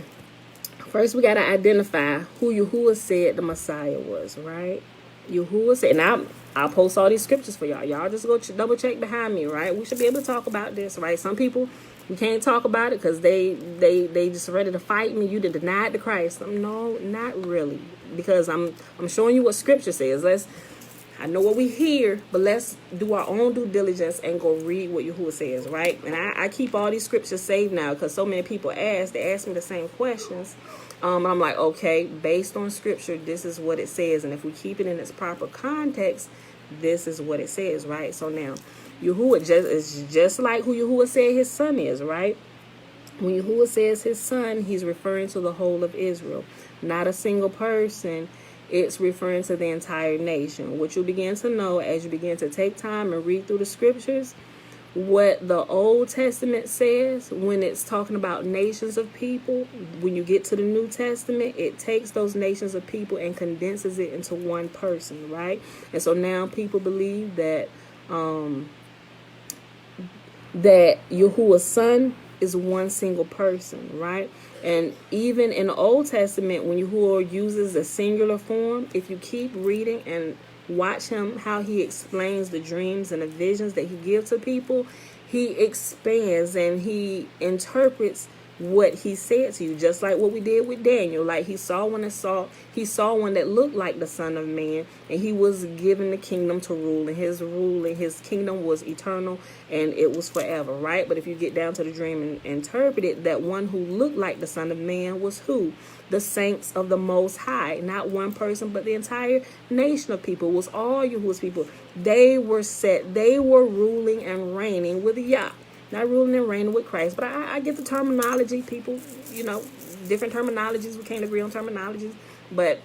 first we got to identify who Yahuwah said the Messiah was, right? Yahuwah said, and I'll post all these scriptures for y'all just go double check behind me, right? We should be able to talk about this, right? Some people, we can't talk about it because they just ready to fight me. You denied the Christ. No, not really, because I'm showing you what scripture says. I know what we hear, but let's do our own due diligence and go read what Yahuwah says, right? And I keep all these scriptures saved now because so many people they ask me the same questions. And I'm like, okay, based on scripture, this is what it says. And if we keep it in its proper context, this is what it says, right? So now, Yahuwah is just like who Yahuwah said his son is, right? When Yahuwah says his son, he's referring to the whole of Israel, not a single person. It's referring to the entire nation. What you begin to know as you begin to take time and read through the scriptures, what the Old Testament says when it's talking about nations of people, when you get to the New Testament, it takes those nations of people and condenses it into one person, right? And so now people believe that that Yahuwah's son is one single person, right? And even in the Old Testament, when Yahuwah uses a singular form, if you keep reading and watch him, how he explains the dreams and the visions that he gives to people, he expands and he interprets what he said to you, just like what we did with Daniel. Like he saw one that looked like the Son of Man, and he was given the kingdom to rule, and his kingdom was eternal and it was forever, right? But if you get down to the dream and interpret it, that one who looked like the Son of Man was who? The saints of the Most High. Not one person, but the entire nation of people. It was all Yahuwah's people. They were ruling and reigning with Yah. Not ruling and reigning with Christ. But I get the terminology. People, different terminologies. We can't agree on terminologies. But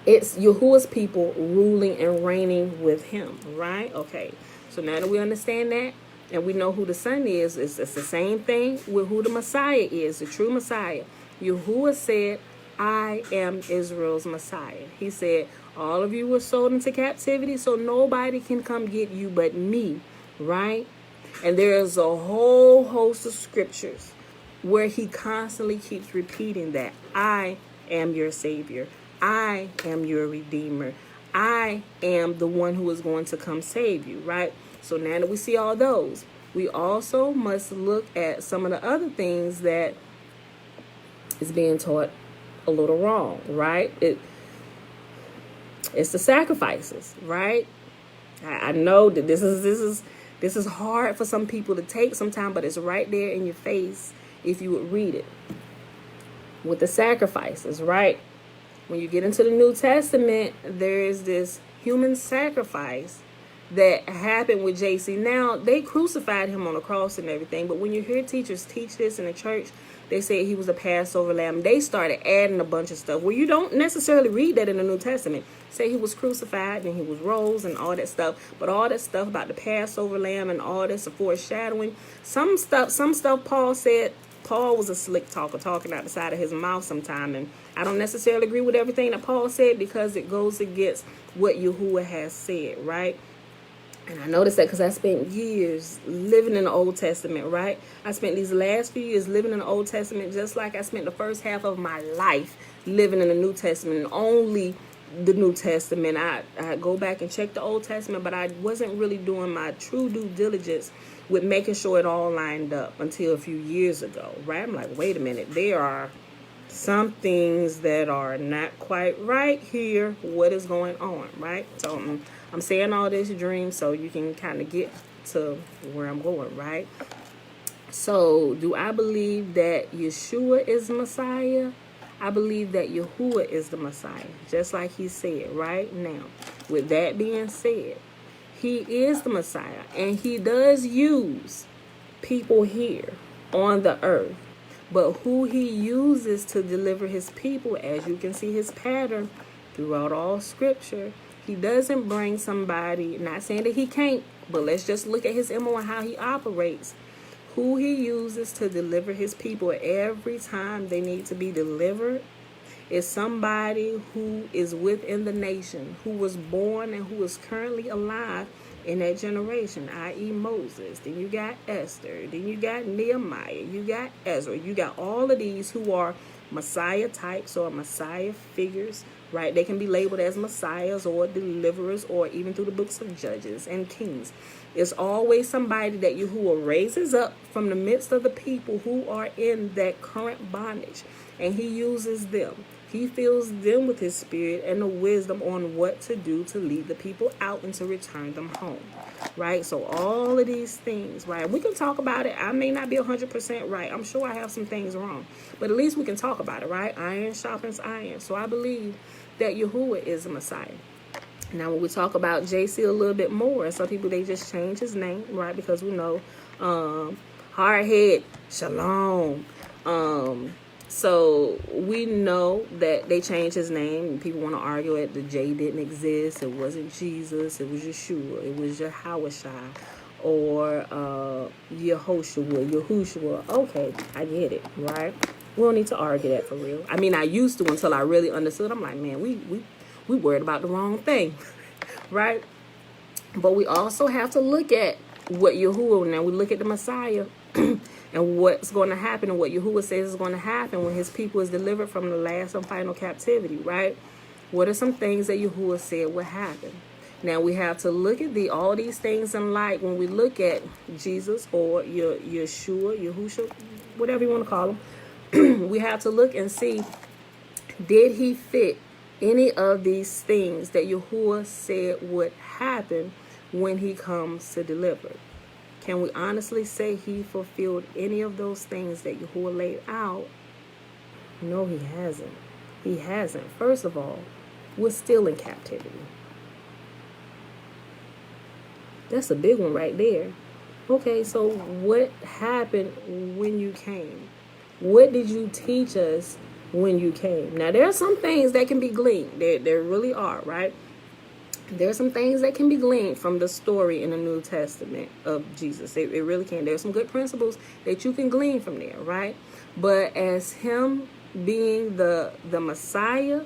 it's Yahuwah's people ruling and reigning with him, right? Okay, so now that we understand that and we know who the Son is, it's the same thing with who the Messiah is, the true Messiah. Yahuwah said, I am Israel's Messiah. He said, all of you were sold into captivity, so nobody can come get you but me, right? And there's a whole host of scriptures where he constantly keeps repeating that I am your Savior. I am your Redeemer. I am the one who is going to come save you, right? So now that we see all those, we also must look at some of the other things that is being taught a little wrong, right? It's the sacrifices, right? I know that this is hard for some people to take sometimes, but it's right there in your face if you would read it. With the sacrifices, right? When you get into the New Testament, there is this human sacrifice that happened with JC. Now, they crucified him on the cross and everything, but when you hear teachers teach this in the church, they say he was a Passover lamb. They started adding a bunch of stuff where you don't necessarily read that in the New Testament. Say he was crucified and he was rose and all that stuff, but all that stuff about the Passover lamb and all this foreshadowing, some stuff Paul said. Paul was a slick talker, talking out the side of his mouth sometime, and I don't necessarily agree with everything that Paul said because it goes against what Yahuwah has said, right? And I noticed that because I spent years living in the Old Testament, right? I spent these last few years living in the Old Testament just like I spent the first half of my life living in the New Testament, and only the New Testament. I go back and check the Old Testament, but I wasn't really doing my true due diligence with making sure it all lined up until a few years ago, right? I'm like, wait a minute, there are some things that are not quite right here. What is going on, right? So I'm saying all this dream so you can kind of get to where I'm going, right? So do I believe that Yeshua is Messiah? I believe that Yahuwah is the Messiah, just like he said right now. With that being said, he is the Messiah, and he does use people here on the earth. But who he uses to deliver his people, as you can see his pattern throughout all scripture, he doesn't bring somebody, not saying that he can't, but let's just look at his MO and how he operates. Who he uses to deliver his people every time they need to be delivered is somebody who is within the nation, who was born and who is currently alive in that generation, i.e. Moses. Then you got Esther. Then you got Nehemiah. You got Ezra. You got all of these who are Messiah types or Messiah figures, right? They can be labeled as Messiahs or deliverers, or even through the books of Judges and Kings. It's always somebody that Yahuwah raises up from the midst of the people who are in that current bondage, and he uses them. He fills them with his spirit and the wisdom on what to do to lead the people out and to return them home, right? So all of these things, right? We can talk about it. I may not be 100% right. I'm sure I have some things wrong, but at least we can talk about it, right? Iron sharpens iron. So I believe that Yahuwah is the Messiah. Now, when we talk about JC a little bit more, some people, they just change his name, right? Because we know hardhead, shalom. So we know that they changed his name, and people want to argue that the J didn't exist. It wasn't Jesus. It was Yeshua. It was Yahweh or Yahushua. Okay, I get it, right? We don't need to argue that for real. I mean, I used to until I really understood. I'm like, man, we worried about the wrong thing, right? But we also have to look at what Yahuwah, now we look at the Messiah and what's going to happen, and what Yahuwah says is going to happen when his people is delivered from the last and final captivity, right? What are some things that Yahuwah said would happen? Now we have to look at all these things in light when we look at Jesus or Yeshua, Yahushua, whatever you want to call him. We have to look and see, did he fit any of these things that Yahuwah said would happen when he comes to deliver? Can we honestly say he fulfilled any of those things that Yahuwah laid out? No, he hasn't. He hasn't. First of all, we're still in captivity. That's a big one right there. Okay, so what happened when you came? What did you teach us when you came. Now, there are some things that can be gleaned. There really are, right? There are some things that can be gleaned from the story in the New Testament of Jesus. It really can. There are some good principles that you can glean from there, right? But as him being the Messiah,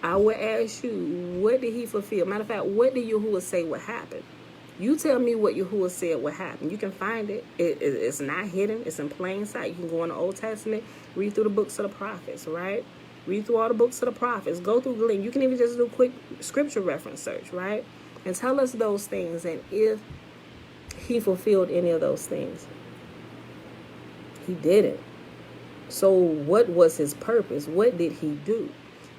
I would ask you, what did he fulfill? Matter of fact, what did Yahuwah say would happen? You tell me what Yahuwah said would happen. You can find it. It's not hidden. It's in plain sight. You can go in the Old Testament, read through the books of the prophets, right? Read through all the books of the prophets. Go through Glean. You can even just do a quick scripture reference search, right? And tell us those things and if he fulfilled any of those things. He didn't. So what was his purpose? What did he do?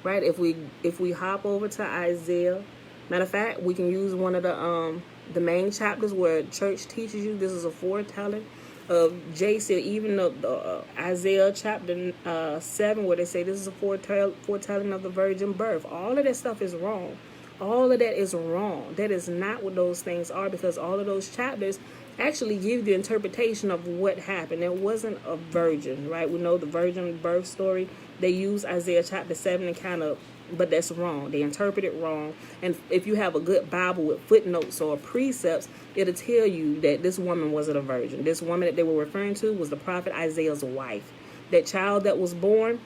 Right? If we hop over to Isaiah, matter of fact, we can use one of the main chapters where church teaches you. This is a foretelling of JC, even the Isaiah chapter 7, where they say this is a foretelling of the virgin birth. All of that stuff is wrong. All of that is wrong. That is not what those things are, because all of those chapters actually give the interpretation of what happened. It wasn't a virgin, right? We know the virgin birth story. They use Isaiah chapter 7 and but that's wrong. They interpret it wrong. And if you have a good Bible with footnotes or precepts, it'll tell you that this woman wasn't a virgin. This woman that they were referring to was the prophet Isaiah's wife. That child that was born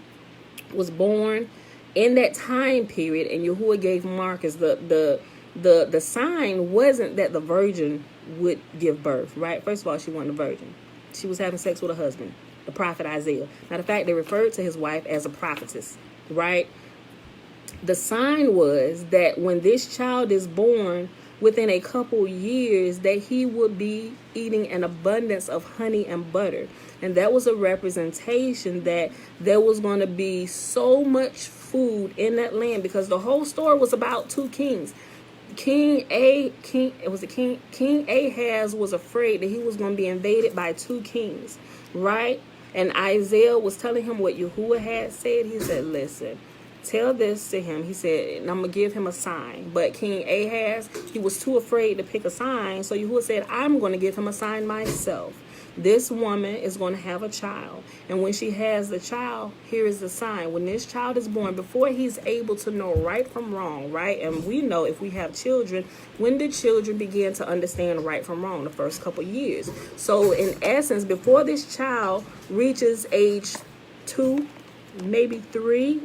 in that time period, and Yahuwah gave Marcus the sign wasn't that the virgin would give birth, right? First of all, she wasn't a virgin. She was having sex with her husband, the prophet Isaiah. Matter of fact, they referred to his wife as a prophetess, right? The sign was that when this child is born, within a couple years, that he would be eating an abundance of honey and butter. And that was a representation that there was going to be so much food in that land, because the whole story was about two kings. King Ahaz was afraid that he was going to be invaded by two kings, right? And Isaiah was telling him what Yahuwah had said. He said, listen, tell this to him. He said, and I'm going to give him a sign. But King Ahaz, he was too afraid to pick a sign. So Yahuwah said, I'm going to give him a sign myself. This woman is going to have a child. And when she has the child, here is the sign. When this child is born, before he's able to know right from wrong, right? And we know if we have children, when did children begin to understand right from wrong? The first couple years. So in essence, before this child reaches age 2, maybe 3,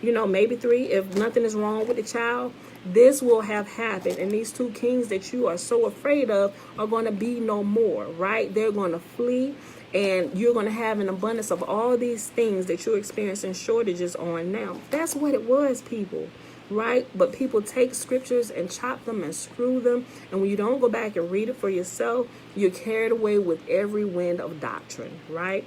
maybe 3, if nothing is wrong with the child, this will have happened. And these two kings that you are so afraid of are going to be no more, right? They're going to flee, and you're going to have an abundance of all these things that you're experiencing shortages on now. That's what it was, people, right? But people take scriptures and chop them and screw them. And when you don't go back and read it for yourself, you're carried away with every wind of doctrine, right?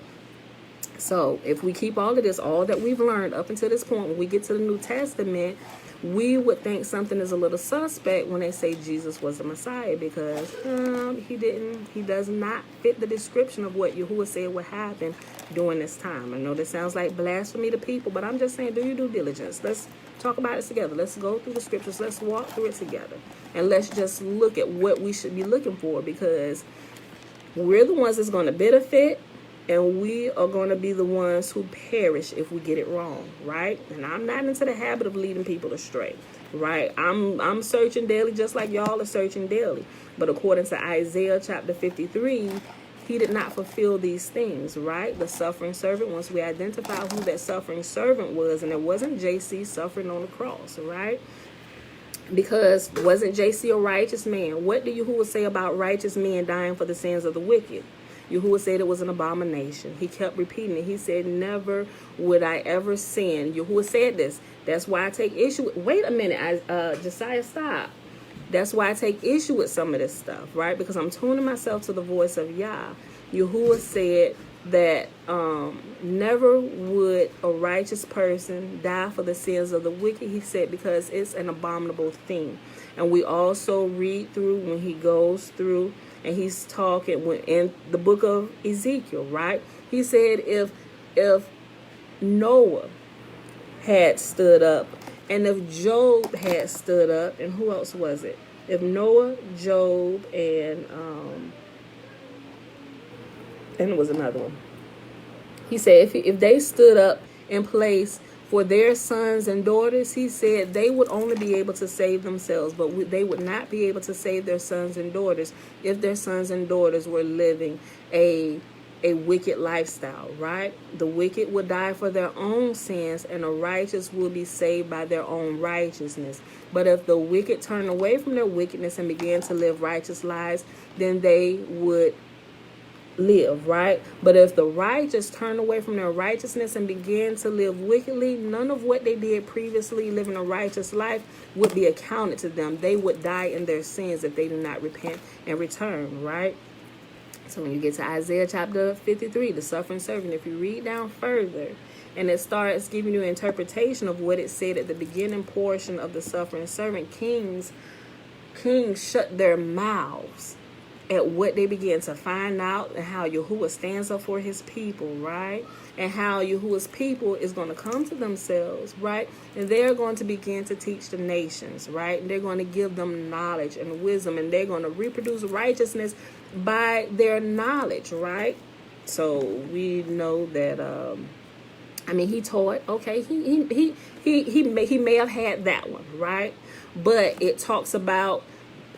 So if we keep all of this, all that we've learned up until this point, when we get to the New Testament, we would think something is a little suspect when they say Jesus was the Messiah, because he does not fit the description of what Yahuwah said would happen during this time. I know this sounds like blasphemy to people, but I'm just saying, do your due diligence. Let's talk about it together. Let's go through the scriptures. Let's walk through it together. And let's just look at what we should be looking for, because we're the ones that's going to benefit, and we are going to be the ones who perish if we get it wrong, right? And I'm not into the habit of leading people astray, right? I'm searching daily just like y'all are searching daily. But according to Isaiah chapter 53, he did not fulfill these things, right? The suffering servant, once we identify who that suffering servant was, and it wasn't JC suffering on the cross, right? Because wasn't JC a righteous man? What do Yahuwah say about righteous men dying for the sins of the wicked? Yahuwah said it was an abomination. He kept repeating it. He said, never would I ever sin. Yahuwah said this. That's why I take issue. Wait a minute, Josiah, stop. That's why I take issue with some of this stuff, right? Because I'm tuning myself to the voice of Yah. Yahuwah said that never would a righteous person die for the sins of the wicked. He said because it's an abominable thing. And we also read through when he goes through and he's talking in the book of Ezekiel, right? He said if Noah had stood up, and if Job had stood up, and who else was it? If Noah, Job, and it was another one. He said if they stood up in place for their sons and daughters, he said they would only be able to save themselves, but they would not be able to save their sons and daughters if their sons and daughters were living a wicked lifestyle, right? The wicked will die for their own sins, and the righteous will be saved by their own righteousness. But if the wicked turn away from their wickedness and begin to live righteous lives, then they would live, right? But if the righteous turn away from their righteousness and begin to live wickedly, none of what they did previously, living a righteous life, would be accounted to them. They would die in their sins if they do not repent and return, right? So when you get to Isaiah chapter 53, the suffering servant, if you read down further, and it starts giving you an interpretation of what it said at the beginning portion of the suffering servant, kings shut their mouths at what they began to find out, and how Yahuwah stands up for his people, right? And how Yahuwah's people is going to come to themselves, right? And they're going to begin to teach the nations, right? And they're going to give them knowledge and wisdom, and they're going to reproduce righteousness by their knowledge, right? So we know that, he taught, okay, he may have had that one, right? But it talks about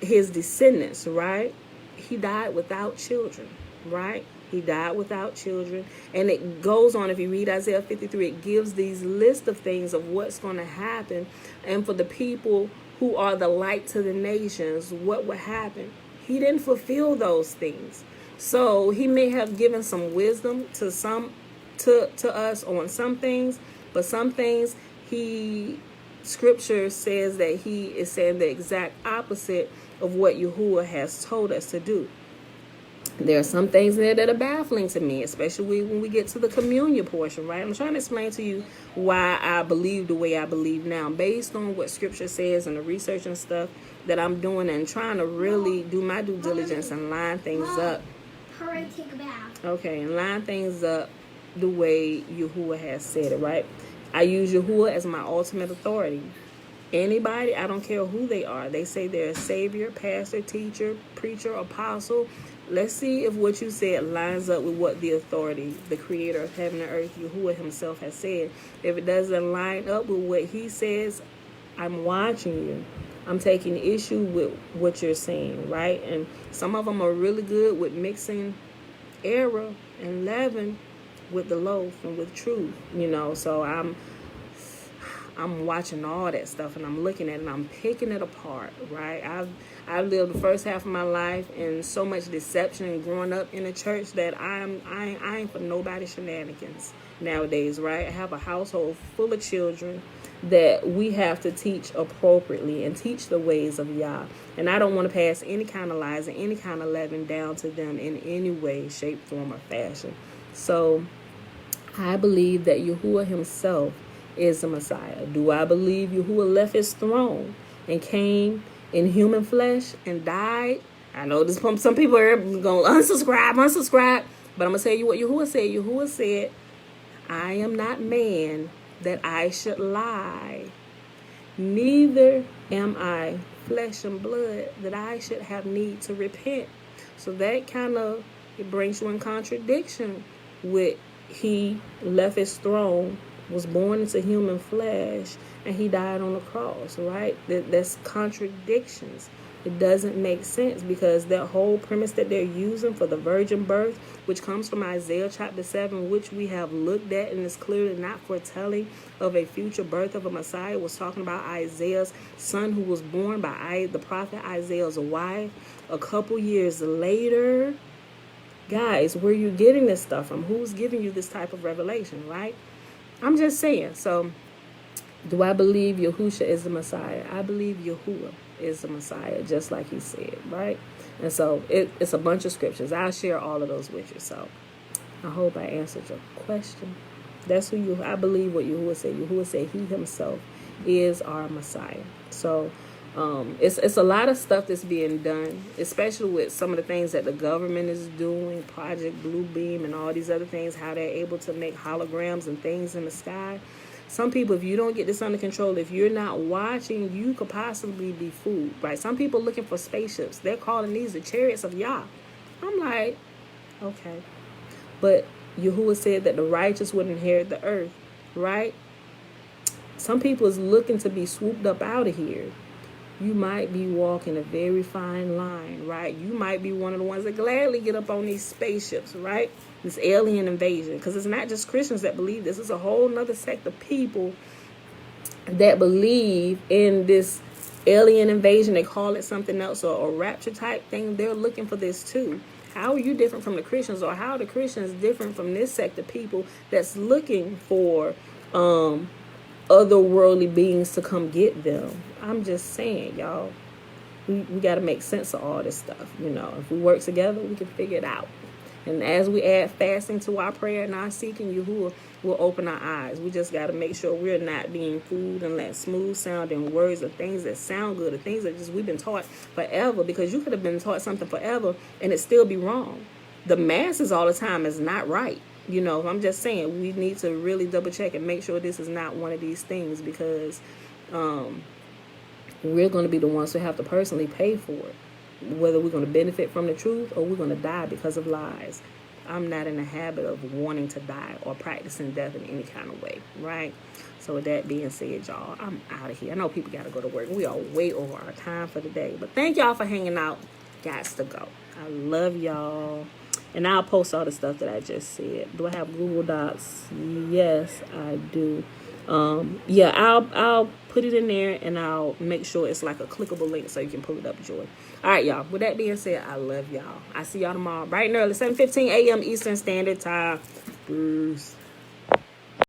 his descendants, right? He died without children, right? He died without children. And it goes on, if you read Isaiah 53, it gives these list of things of what's going to happen. And for the people who are the light to the nations, what would happen? He didn't fulfill those things. So he may have given some wisdom to us on some things, but some things scripture says that he is saying the exact opposite of what Yahuwah has told us to do. There are some things there that are baffling to me, especially when we get to the communion portion, right? I'm trying to explain to you why I believe the way I believe now, based on what scripture says and the research and stuff that I'm doing, and trying to really do my due diligence and line things up. Hurry, take a bath. Okay, and line things up the way Yahuwah has said it, right? I use Yahuwah as my ultimate authority. Anybody, I don't care who they are. They say they're a savior, pastor, teacher, preacher, apostle. Let's see if what you said lines up with what the authority, the creator of heaven and earth, Yahuwah himself has said. If it doesn't line up with what he says, I'm watching you. I'm taking issue with what you're saying, right? And some of them are really good with mixing error and leaven with the loaf and with truth, so I'm watching all that stuff, and I'm looking at it, and I'm picking it apart, right? I've lived the first half of my life in so much deception and growing up in a church that I ain't for nobody's shenanigans nowadays, right? I have a household full of children that we have to teach appropriately and teach the ways of Yah. And I don't want to pass any kind of lies and any kind of leaven down to them in any way, shape, form, or fashion. So I believe that Yahuwah himself is the Messiah. Do I believe Yahuwah left his throne and came in human flesh and died? I know this, some people are going to unsubscribe, but I'm going to tell you what Yahuwah said. Yahuwah said, I am not man that I should lie, neither am I flesh and blood that I should have need to repent. So that kind of, it brings you in contradiction with he left his throne, was born into human flesh, and he died on the cross, right? That's contradictions. It doesn't make sense, because that whole premise that they're using for the virgin birth, which comes from Isaiah chapter 7, which we have looked at and is clearly not foretelling of a future birth of a Messiah, was talking about Isaiah's son who was born by the prophet Isaiah's wife a couple years later. Guys, where are you getting this stuff from? Who's giving you this type of revelation, right? I'm just saying. So, do I believe Yahusha is the Messiah? I believe Yahuwah is the Messiah, just like he said, right? And so, it's a bunch of scriptures. I'll share all of those with you. So, I hope I answered your question. That's who I believe what Yahuwah said. Yahuwah said he himself is our Messiah. So, it's a lot of stuff that's being done, especially with some of the things that the government is doing, Project Blue Beam and all these other things, how they're able to make holograms and things in the sky. Some people, if you don't get this under control, if you're not watching, you could possibly be fooled, right? Some people looking for spaceships. They're calling these the chariots of Yah. I'm like, okay. But Yahuwah said that the righteous would inherit the earth. right? Some people is looking to be swooped up out of here. You might be walking a very fine line, right? You might be one of the ones that gladly get up on these spaceships, right? This alien invasion. Because it's not just Christians that believe this. It's a whole nother sect of people that believe in this alien invasion. They call it something else, or a rapture type thing. They're looking for this too. How are you different from the Christians, or how are the Christians different from this sect of people that's looking for otherworldly beings to come get them? I'm just saying, y'all, we got to make sense of all this stuff. If we work together, we can figure it out. And as we add fasting to our prayer and our seeking, Yahuwah will open our eyes. We just got to make sure we're not being fooled and let smooth sounding words or things that sound good or things that just we've been taught forever, because you could have been taught something forever and it still be wrong. The masses all the time is not right. I'm just saying we need to really double check and make sure this is not one of these things, because we're going to be the ones who have to personally pay for it, whether we're going to benefit from the truth or we're going to die because of lies. I'm not in the habit of wanting to die or practicing death in any kind of way, right? So with that being said, y'all, I'm out of here. I know people got to go to work. We are way over our time for the day. But thank y'all for hanging out. Gots to go. I love y'all. And I'll post all the stuff that I just said. Do I have Google Docs? Yes, I do. Yeah, I'll put it in there, and I'll make sure it's like a clickable link so you can pull it up, Joy. All right, y'all. With that being said, I love y'all. I see y'all tomorrow bright and early, 7:15 a.m. Eastern Standard Time. Peace.